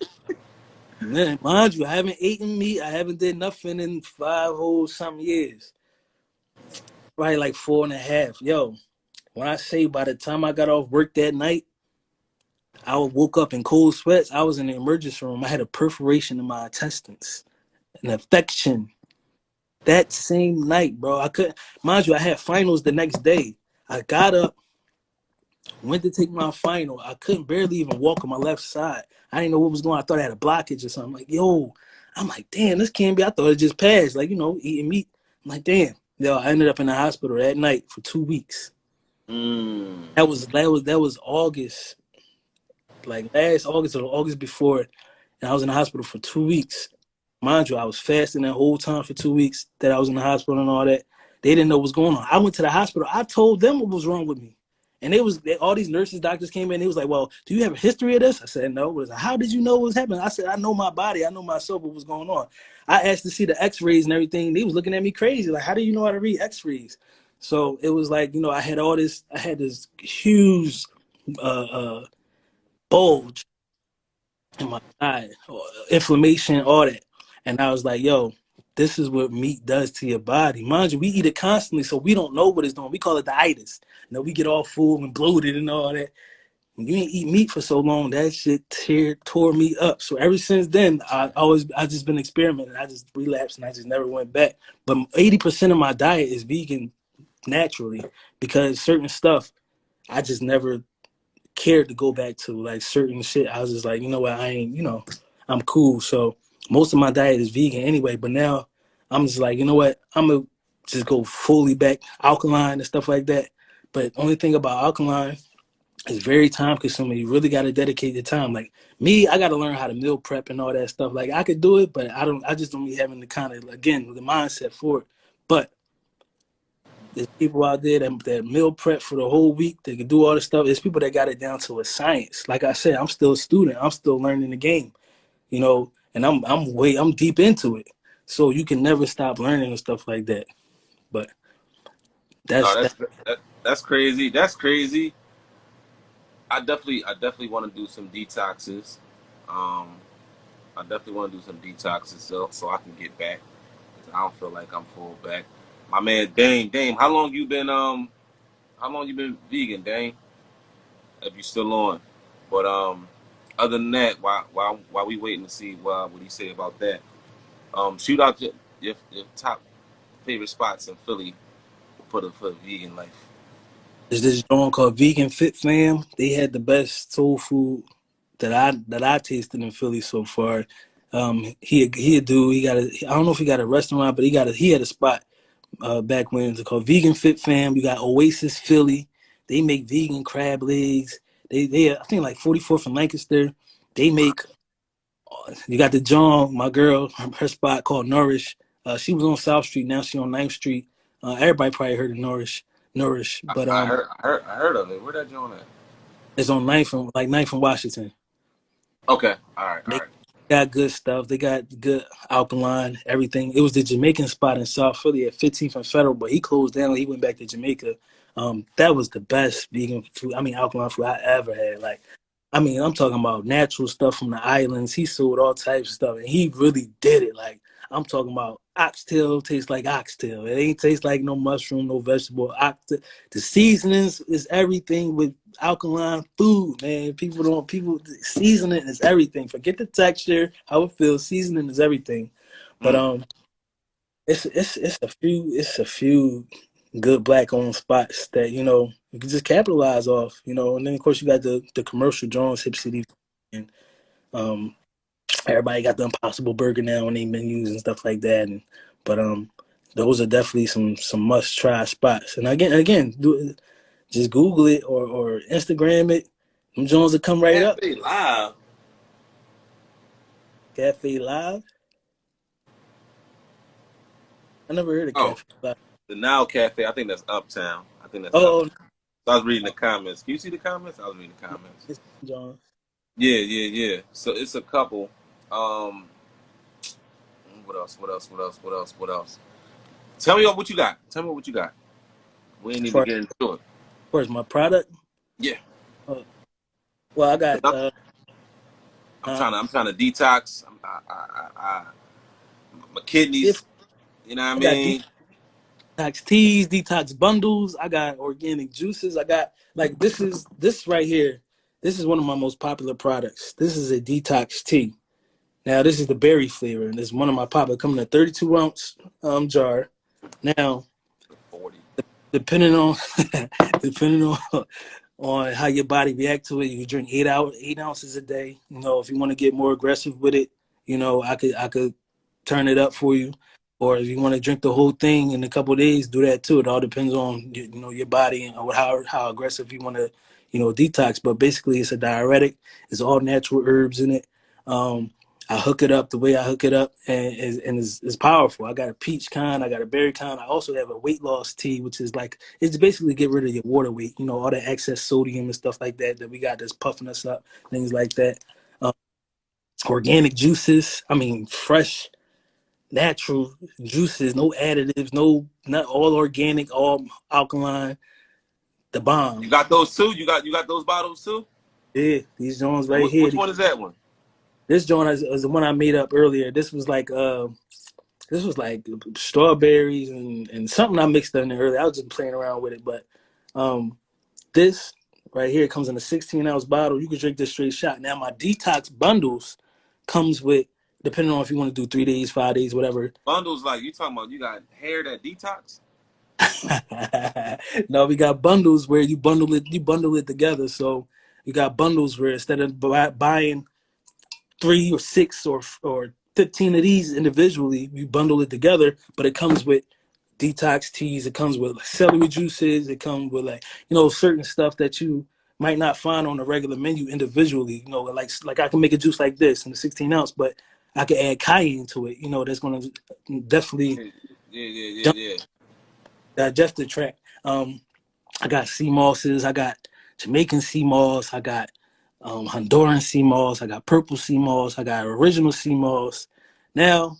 Man, mind you, I haven't eaten meat. I haven't did nothing in 5 whole some years. Probably like 4.5. Yo, when I say by the time I got off work that night, I woke up in cold sweats. I was in the emergency room. I had a perforation in my intestines, an infection. That same night, bro. I couldn't, mind you, I had finals the next day. I got up, went to take my final. I couldn't barely even walk on my left side. I didn't know what was going on. I thought I had a blockage or something. Like, yo, I'm like, damn, this can't be. I thought it just passed. Like, eating meat. I'm like, damn. Yo, I ended up in the hospital that night for 2 weeks. Mm. That was August, like last August or August before, and I was in the hospital for 2 weeks. Mind you, I was fasting that whole time for 2 weeks that I was in the hospital and all that. They didn't know what was going on. I went to the hospital. I told them what was wrong with me. And all these nurses, doctors came in. They was like, well, do you have a history of this? I said, no. Was like, how did you know what was happening? I said, I know my body. I know myself what was going on. I asked to see the x-rays and everything. They was looking at me crazy. Like, how do you know how to read x-rays? So it was like, I had this huge bulge in my eye, inflammation, all that. And I was like, yo, this is what meat does to your body. Mind you, we eat it constantly, so we don't know what it's doing. We call it the itis. We get all full and bloated and all that. When you ain't eat meat for so long, that shit tore me up. So ever since then, I just been experimenting. I just relapsed and I just never went back. But 80% of my diet is vegan naturally because certain stuff I just never cared to go back to, like certain shit. I was just like, you know what, I ain't, I'm cool. So most of my diet is vegan anyway, but now I'm just like, you know what, I'm gonna just go fully back alkaline and stuff like that. But only thing about alkaline, It's very time consuming. You really got to dedicate the time. Like me, I got to learn how to meal prep and all that stuff. Like I could do it, but I don't. I just don't be having the kind of, again, the mindset for it. But there's people out there that meal prep for the whole week. They can do all this stuff. There's people that got it down to a science. Like I said, I'm still a student. I'm still learning the game. You know, and I'm deep into it. So you can never stop learning and stuff like that. But No, that's that. that's crazy. That's crazy. I definitely want to do some detoxes. Um, I definitely want to do some detoxes so I can get back. 'Cause I don't feel like I'm full back. My man Dame, how long you been vegan, Dame? If you still on. But other than that, while we waiting to see what he say about that, shoot out your top favorite spots in Philly for the vegan life. There's this joint called Vegan Fit Fam. They had the best soul food that I tasted in Philly so far. He a dude. He got a. I don't know if he got a restaurant, but he had a spot back when it's called Vegan Fit Fam. You got Oasis Philly. They make vegan crab legs. They I think like 44th and Lancaster. They make. You got the John, my girl, her spot called Nourish. She was on South Street. Now she on Ninth Street. Everybody probably heard of Nourish, but I heard of it. Where that joint at? it's on Ninth from Washington. Okay, all They right. got good stuff. They got good alkaline, everything. It was the Jamaican spot in South Philly at 15th and Federal, but he closed down. He went back to Jamaica. That was the best vegan food. I mean, alkaline food I ever had. Like, I mean, I'm talking about natural stuff from the islands. He sold all types of stuff, and he really did it. Like, I'm talking about oxtail tastes like oxtail. It ain't taste like no mushroom, no vegetable. The seasonings is everything with alkaline food, man. People seasoning is everything. Forget the texture, how it feels. Seasoning is everything. But Mm. it's a few good black owned spots that you can just capitalize off. And then of course you got the commercial Jones Hip City, and um everybody got the Impossible Burger now on their menus and stuff like that. But those are definitely some must try spots. And again, just Google it or Instagram it. Them Jones will come right up. Cafe Live. Cafe Live. I never heard of Oh, Cafe Live. the Now Cafe. I think that's Uptown. I think that's Oh, Uptown. So I was reading the comments. Can you see the comments? I was reading the comments. it's Jones. Yeah. So it's a couple. Um, what else? What else? Tell me what you got. Tell me what you got. We ain't As even far get into it. as my product, Yeah. uh, well, I 'Cause got uh, I'm trying to detox. My kidneys. if You know what I I got mean? detox teas, detox bundles. I got organic juices. I got like this right here. This is one of my most popular products. This is a detox tea. Now this is the berry flavor, and this is one of my popular. Coming in a 32 ounce jar. Now, 40. depending on depending on how your body react to it, you can drink 8 ounces a day. If you want to get more aggressive with it, I could turn it up for you. Or if you want to drink the whole thing in a couple of days, do that too. It all depends on your body and how aggressive you want to detox. But basically, it's a diuretic. It's all natural herbs in it. Um, I hook it up the way I hook it up, and it's powerful. I got a peach kind, I got a berry kind. I also have a weight loss tea, which is like it's basically get rid of your water weight. All the excess sodium and stuff like that we got that's puffing us up, things like that. Um, Organic juices. I mean, fresh natural juices, no additives, not all organic, all alkaline, the You bomb. got those too? You got those bottles too? Yeah, these joints And right here. which one is that one? This joint is the one I made up earlier. This was like strawberries and something I mixed in there earlier. I was just playing around with it, but um, this right here comes in a 16-ounce bottle. You can drink this straight shot. Now my detox bundles comes with, depending on if you want to do 3 days, 5 days, whatever. Bundles like you talking about? You got hair that detox? No, we got bundles where you bundle it together. So you got bundles where instead of buying 3 or 6 or 15 of these individually, you bundle it together, but it comes with detox teas. It comes with like celery juices. It comes with like certain stuff that you might not find on a regular menu individually. You know, like I can make a juice like this in a 16 ounce, but I can add cayenne to it. You know, that's gonna definitely Yeah, yeah, yeah, jump yeah. digestive tract. I got sea mosses. I got Jamaican sea moss. I got Honduran sea moss. I got purple sea moss. I got original sea moss. Now,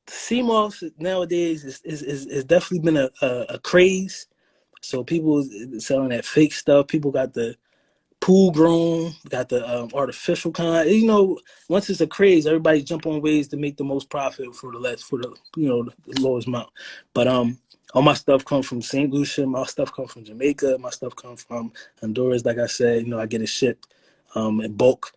sea moss nowadays is definitely been a craze. So people selling that fake stuff. People got the pool grown, got the artificial kind. You know, once it's a craze, everybody jump on ways to make the most profit for the less for the the lowest amount. But all my stuff comes from St. Lucia. My stuff comes from Jamaica. My stuff comes from Honduras. Like I said, I get it shipped in bulk.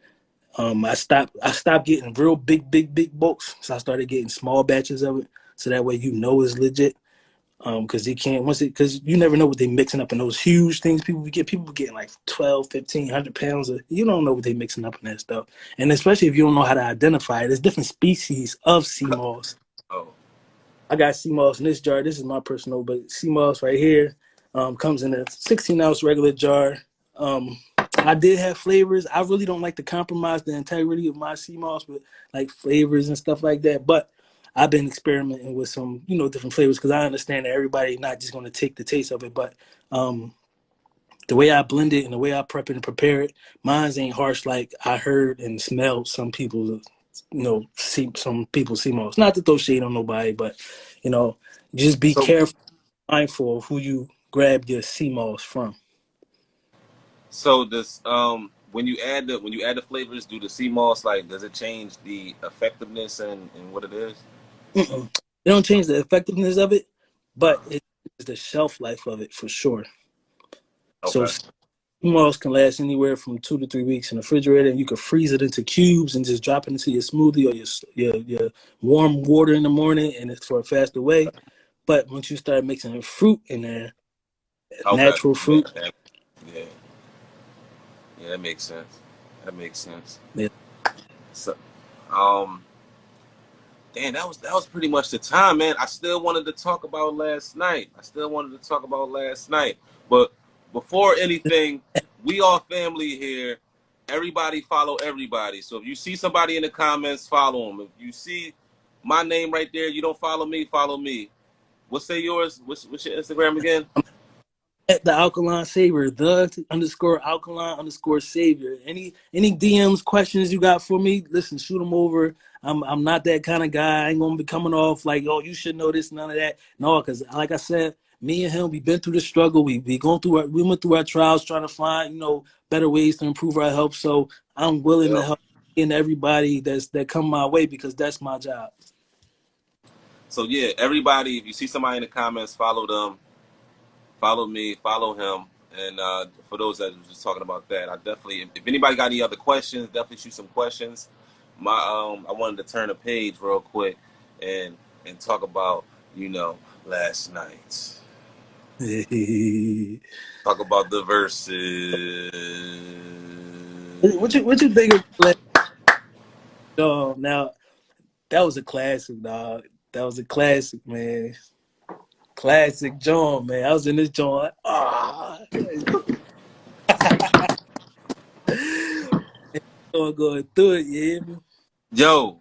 I stopped getting real big bulks. So I started getting small batches of it. So that way it's legit. Because they can't because you never know what they're mixing up in those huge things. People getting like 12, 15, 100 pounds of, you don't know what they're mixing up in that stuff. And especially if you don't know how to identify it, there's different species of sea moss. Oh, I got sea moss in this jar. This is my personal, but sea moss right here comes in a 16-ounce regular jar. I did have flavors. I really don't like to compromise the integrity of my sea moss with like flavors and stuff like that. But I've been experimenting with some, different flavors because I understand that everybody not just going to take the taste of it. But the way I blend it and the way I prep it and prepare it, mine ain't harsh like I heard and smelled some people, see some people sea moss. Not to throw shade on nobody, but you know, just be so careful, mindful of who you grab your sea moss from. this when you add the flavors, do the sea moss like does it change the effectiveness and what it is? Mm-mm. It don't change the effectiveness of it, but Uh, it is the shelf life of it for sure. So okay. Malls can last anywhere from 2 to 3 weeks in the refrigerator, and you can freeze it into cubes and just drop it into your smoothie or your warm water in the morning, and it's for a faster way. But once you start mixing fruit in there, Okay. natural Yeah. fruit, Yeah. Yeah. That makes sense. That makes sense. yeah. So, um, damn, that was pretty much the time, man. I still wanted to talk about last night. But before anything, we all family here. Everybody follow everybody. So if you see somebody in the comments, follow them. If you see my name right there, you don't follow me, follow me. What's say yours? What's your Instagram again? At the alkaline savior, the underscore alkaline underscore savior. Any DMs questions you got for me? Listen, shoot them over. I'm not that kind of guy. I ain't gonna be coming off like, oh, you should know this, none of that. No, because like I said, me and him, we've been through the struggle. We went through our trials trying to find better ways to improve our health. So I'm willing to Yep. help in everybody that come my way because that's my job. So yeah, everybody, if you see somebody in the comments, follow them. Follow me, follow him. And for those that are just talking about that, I definitely, if anybody got any other questions, definitely shoot some questions. I wanted to turn a page real quick and talk about last night. Talk about the verses. What you think of last now? That was a classic, dog. That was a classic, man. Classic John, man. I was in this joint. Like, going through it, you hear me? Yo,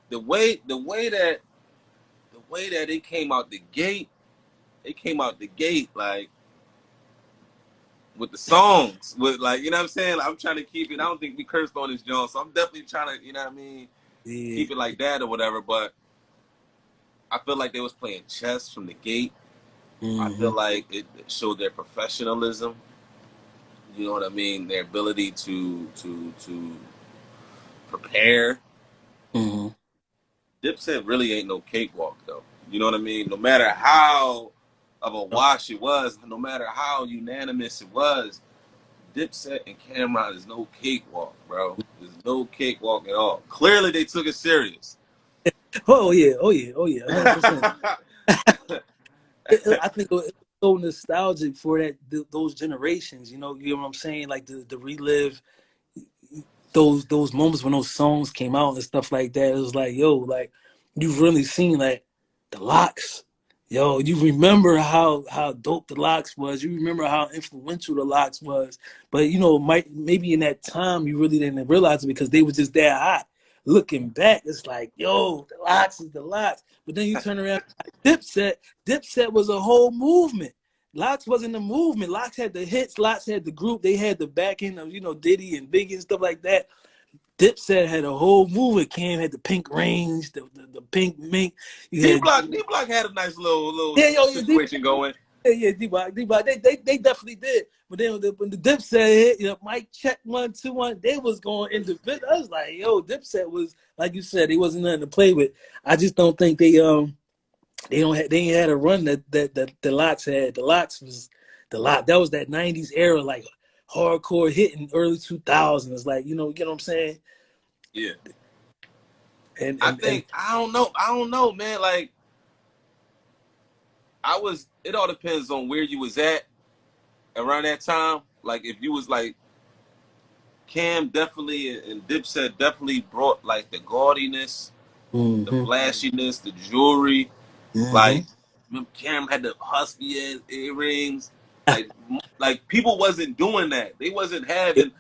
the way that it came out the gate, like with the songs, with like you know what I'm saying. Like, I'm trying to keep it. I don't think we cursed on this joint, so I'm definitely trying to what I mean, Yeah. keep it like that or whatever. But I feel like they was playing chess from the gate. I feel Mm-hmm. like it showed their professionalism. You know what I mean? Their ability to prepare. Mm-hmm. Dipset really ain't no cakewalk though. You know what I mean? No matter how of a wash it was, no matter how unanimous it was, Dipset and Cameron is no cakewalk, bro. There's no cakewalk at all. Clearly, they took it serious. Oh yeah, oh yeah, oh yeah, 100%. I think it's so nostalgic for those generations. You know what I'm saying? Like the relive those moments when those songs came out and stuff like that. It was like, yo, like you've really seen like the locks. Yo, you remember how dope the Locks was. You remember how influential the Locks was. But you know, maybe in that time you really didn't realize it because they was just that hot. Looking back, it's like, yo, the Locks is the Locks. But then you turn around, like Dipset. Dipset was a whole movement. Locks wasn't a movement. Locks had the hits. Locks had the group. They had the backing of Diddy and Biggie and stuff like that. Dipset had a whole movement. Cam had the pink range, the pink mink. You D had Block, D Block had a nice little yeah, yo, yeah, situation going. yeah, D-Block, they definitely did. But then when the Dipset hit, Mike check 1, 2, 1, they was going individual. I was like, yo, Dipset was like you said, they wasn't nothing to play with. I just don't think they ain't had a run that the Lots had. The Lots was the lot. That was that '90s era, like hardcore hitting early 2000s. Like you get what I'm saying? Yeah. And I and and think I don't know, man. Like it all depends on where you was at around that time. Like if you was like Cam definitely and Dipset definitely brought like the gaudiness, the mm-hmm, flashiness, the jewelry. mm-hmm. Like Cam had the husky ass earrings. Like people wasn't doing that. They wasn't having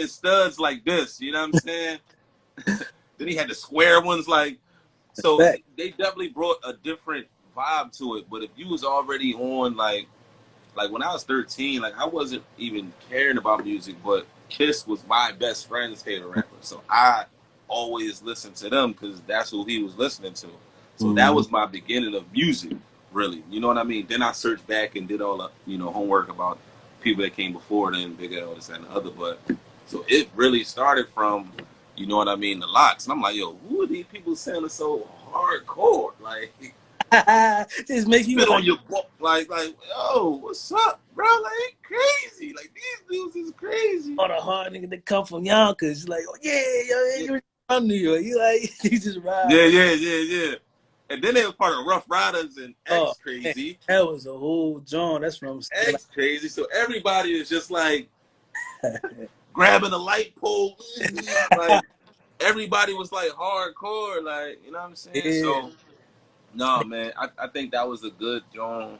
studs like this. You know what I'm saying? Then he had the square ones like so Fact. they definitely brought a different vibe to it. But if you was already on like when I was 13, like I wasn't even caring about music, but Kiss was my best friend's favorite rapper. So I always listened to them because that's who he was listening to. So that Mm-hmm. was my beginning of music, really. You know what I mean? Then I searched back and did all the, homework about people that came before then, Big L, this, that, and the other. But so it really started from, you know what I mean, the Lots. And I'm like, yo, who are these people sounding so hardcore? Like, Just make you spit like on your book, like, yo, what's up, bro? Like, crazy. Like, these dudes is crazy. all the hard nigga that come from Yonkers. Like, oh, yeah, yo, Yeah, you're from New York. You like, you just ride. yeah, yeah, yeah, yeah. And then they were part of Rough Riders and Oh, X man, Crazy. that was a whole John. That's from like, X Crazy. So everybody is just like grabbing a light pole. Like, everybody was like hardcore. Like, you know what I'm saying? yeah. So, no, man, I think that was a good John.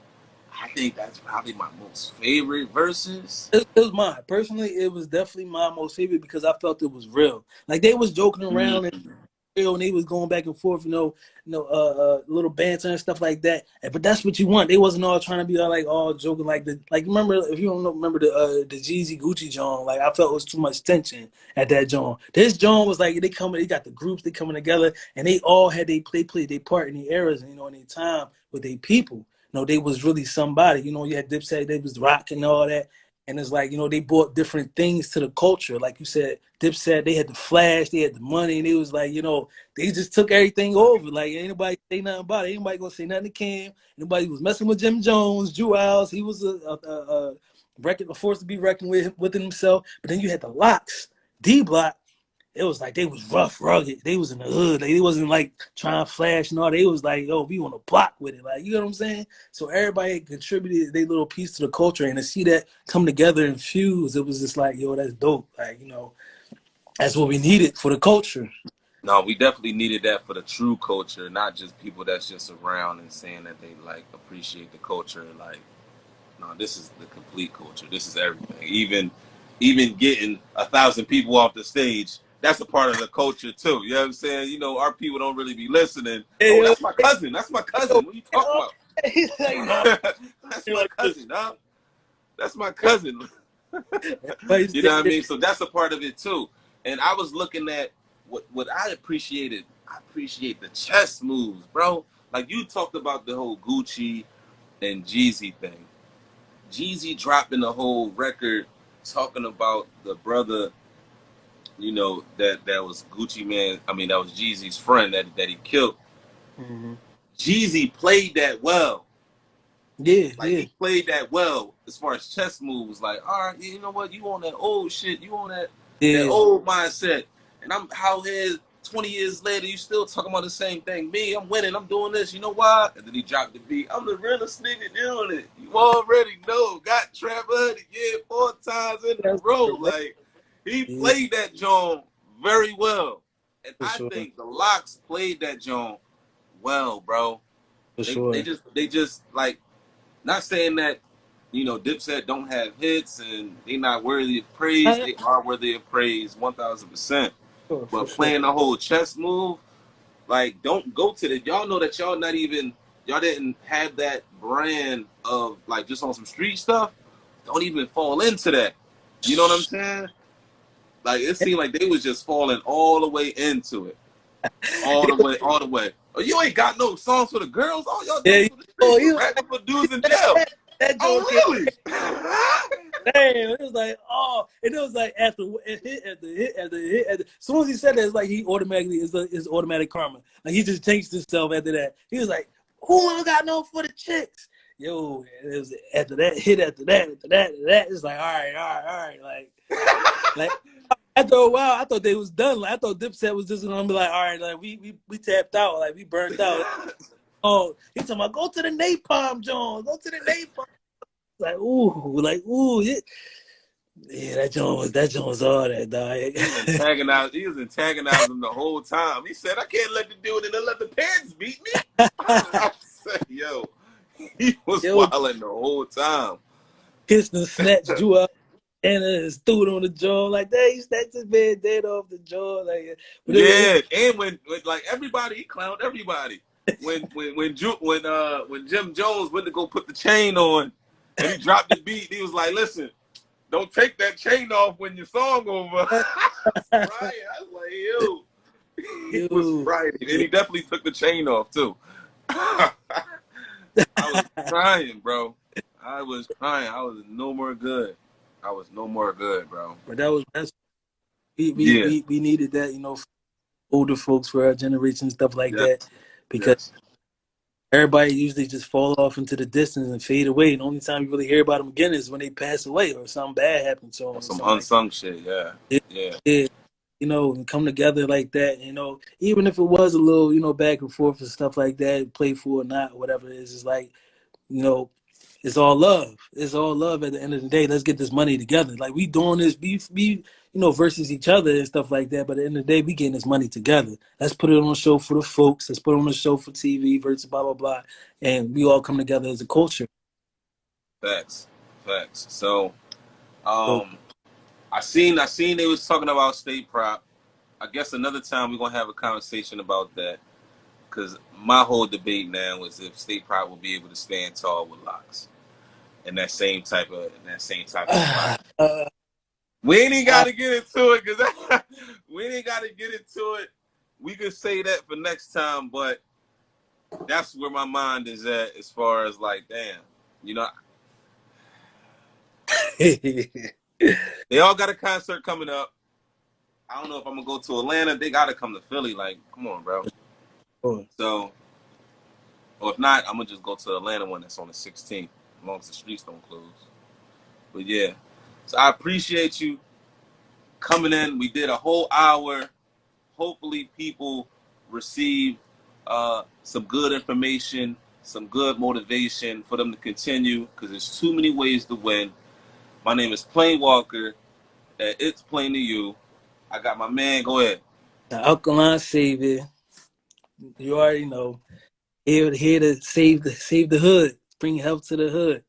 I think that's probably my most favorite verses. It was mine. Personally, it was definitely my most favorite because I felt it was real. Like they was joking around and Mm-hmm. real, and they was going back and forth, little banter and stuff like that. But that's what you want. They wasn't all trying to be all joking like remember if you don't know, remember the Jeezy Gucci John. Like I felt it was too much tension at that John. This John was like they got the groups, they coming together, and they all had they played their part in the eras, in their time with their people. They was really somebody. You had Dipset, they was rocking and all that. And it's like, they brought different things to the culture. Like you said, Dipset, they had the flash, they had the money, and it was like, they just took everything over. Like anybody say nothing about it. Anybody gonna say nothing to Cam. Anybody was messing with Jim Jones, Jewels, he was a force to be reckoned with himself. But then you had the Locks, D Block. It was like they was rough, rugged. They was in the hood. Like they wasn't like trying to flash and all. They was like, yo, we on the block with it. Like, you know what I'm saying? So everybody contributed their little piece to the culture, and to see that come together and fuse, it was just like, yo, that's dope. Like, that's what we needed for the culture. No, we definitely needed that for the true culture, not just people that's just around and saying that they like appreciate the culture. Like, no, this is the complete culture. This is everything. Even getting 1,000 people off the stage, that's a part of the culture too. You know what I'm saying? Our people don't really be listening. Hey, Oh, yo, that's my cousin. That's my cousin. What are you talking about? he's like, no, That's you're my like this. cousin, huh? That's my cousin. Everybody's You know what I mean? So that's a part of it too. And I was looking at what I appreciated. I appreciate the chess moves, bro. Like you talked about the whole Gucci and Jeezy thing. Jeezy dropping the whole record talking about the brother, that was Gucci Man. I mean, that was Jeezy's friend that he killed. Mm-hmm. Jeezy played that well. Yeah, Like yeah, he played that well as far as chess moves. Like, all right, you know what? You on that old shit? You on that yeah. old mindset? And I'm out here 20 years later. You still talking about the same thing? Me, I'm winning. I'm doing this. You know why? And then he dropped the beat. I'm the realest nigga doing it. You already know. Got Trap Hood, yeah, 4 times in a That's row. correct. Like he Yeah, played that John very well, and for I sure, think the Locks played that John well, bro. for They sure. just like, not saying that, you know, Dipset don't have hits and they not worthy of praise. Uh, They are worthy of praise 1000%. for But sure. playing the whole chess move, like, don't go to the. Y'all know that y'all not even. Y'all didn't have that brand of like just on some street stuff. Don't even fall into that. You know what I'm saying? Like it seemed like they was just falling all the way into it, all the way, all the way. Oh, you ain't got no songs for the girls. All y'all Yeah. doing for the Oh, streets was rapping for dudes in jail. that joke came. Oh, really? Damn, it was like, oh, and it was like after as soon as he said that, it's like he automatically is automatic karma. Like he just changed himself after that. He was like, who ain't got no for the chicks? Yo, it was after that hit, after that, it's like, all right, like after a while, I thought they was done. Like I thought Dipset was just gonna be like, all right, like we tapped out, like we burnt out. Oh, he talking about go to the napalm, John, go to the napalm. Like ooh, yeah, that Jones was all that, dog. He was antagonizing the whole time. He said, I can't let the dude and then let the parents beat me. I said, yo, he was Yo, wilding the whole time. kissed and snatched Drew up and threw it on the jaw. Like, they snatched his man dead off the jaw. Like, but Yeah, and when like everybody, he clowned everybody. When Jim Jones went to go put the chain on and he dropped the beat, he was like, listen, don't take that chain off when your song over. I was like, yo. He was yo, fried. And yeah. he definitely took the chain off too. I was crying, bro. I was crying. I was no more good. I was no more good, bro. But that's Yeah. we needed that, you know, for older folks for our generation and stuff like Yes. that, because Yes. everybody usually just fall off into the distance and fade away. And the only time you really hear about them again is when they pass away or something bad happened to them Or or some something like unsung shit. Yeah. that. Yeah. Yeah, you know, and come together like that, you know, even if it was a little, you know, back and forth and stuff like that, playful or not, whatever it is, it's like, you know, it's all love. It's all love at the end of the day. Let's get this money together. Like we doing this, you know, versus each other and stuff like that. But at the end of the day, we getting this money together. Let's put it on a show for the folks. Let's put it on a show for TV versus blah blah blah, and we all come together as a culture. Facts. Facts. So, So, um, I seen they was talking about state prop. I guess another time we're gonna have a conversation about that. Because my whole debate now is if state prop will be able to stand tall with locks and that same type of uh, environment. uh, We ain't got to get into it because we ain't got to get into it. We could say that for next time, but that's where my mind is at as far as like, damn, you know, they all got a concert coming up. I don't know if I'm gonna go to Atlanta. They gotta come to Philly. Like, come on, bro. So, or if not, I'm gonna just go to the Atlanta one that's on the 16th, as long as the streets don't close. But yeah, so I appreciate you coming in. We did a whole hour. Hopefully, people receive some good information, some good motivation for them to continue. Because there's too many ways to win. My name is Plain Walker. It's plain to you. I got my man. Go ahead. the alkaline savior. You already know. Here to save the hood, bring help to the hood.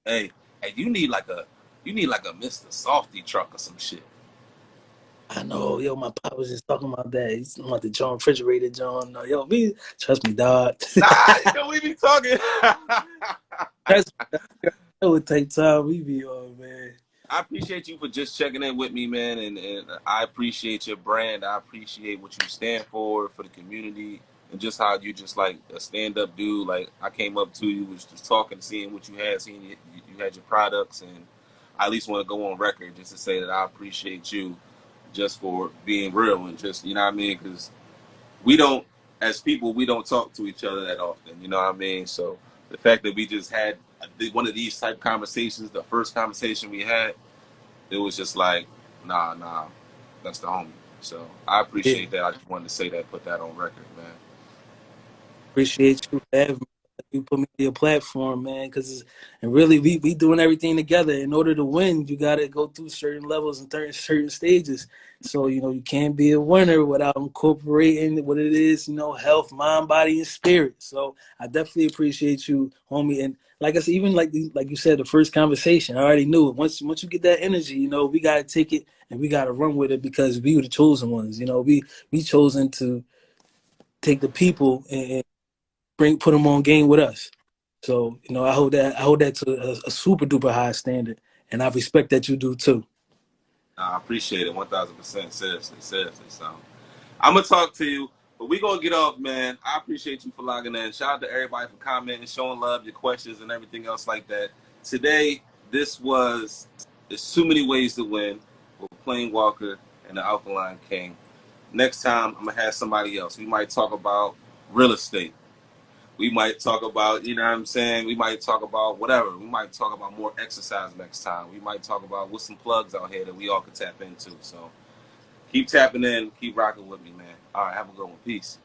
Hey, hey, you need like a Mr. Softy truck or some shit. I know, yo, my pop was just talking about that. He's talking about the John refrigerator, John. No, yo, me, trust me, dog. You know we be talking. Trust me, dog. It would take time. We be on, man. I appreciate you for just checking in with me, man, and I appreciate your brand. I appreciate what you stand for the community, and just how you just like a stand-up dude. Like I came up to you, was just talking, seeing what you had, seeing you had your products, and I at least want to go on record just to say that I appreciate you just for being real and just you know what I mean, because we don't, as people, we don't talk to each other that often. You know what I mean? So the fact that we just had one of these type conversations, the first conversation we had, it was just like, nah, that's the homie. So I Yeah, appreciate that. I just wanted to say that, put that on record, man. appreciate you for having me. you put me on your platform, man. Because and really, we doing everything together. In order to win, you got to go through certain levels and certain stages. So you can't be a winner without incorporating what it is, health, mind, body, and spirit. So I definitely appreciate you, homie. And like I said, even like you said, the first conversation, I already knew it. Once you get that energy, we gotta take it and we gotta run with it because we were the chosen ones. We chosen to take the people and put them on game with us. So I hold that to a super duper high standard, and I respect that you do too. I appreciate it 1000%. Seriously, seriously. So I'm gonna talk to you, but we gonna get off, man. I appreciate you for logging in. Shout out to everybody for commenting, showing love, your questions, and everything else like that. Today, there's too many ways to win with Plain Walker and the Alkaline King. Next time, I'm gonna have somebody else. We might talk about real estate. We might talk about, you know what I'm saying? We might talk about whatever. We might talk about more exercise next time. We might talk about what's some plugs out here that we all could tap into. So keep tapping in, keep rocking with me, man. All right, have a good one. Peace.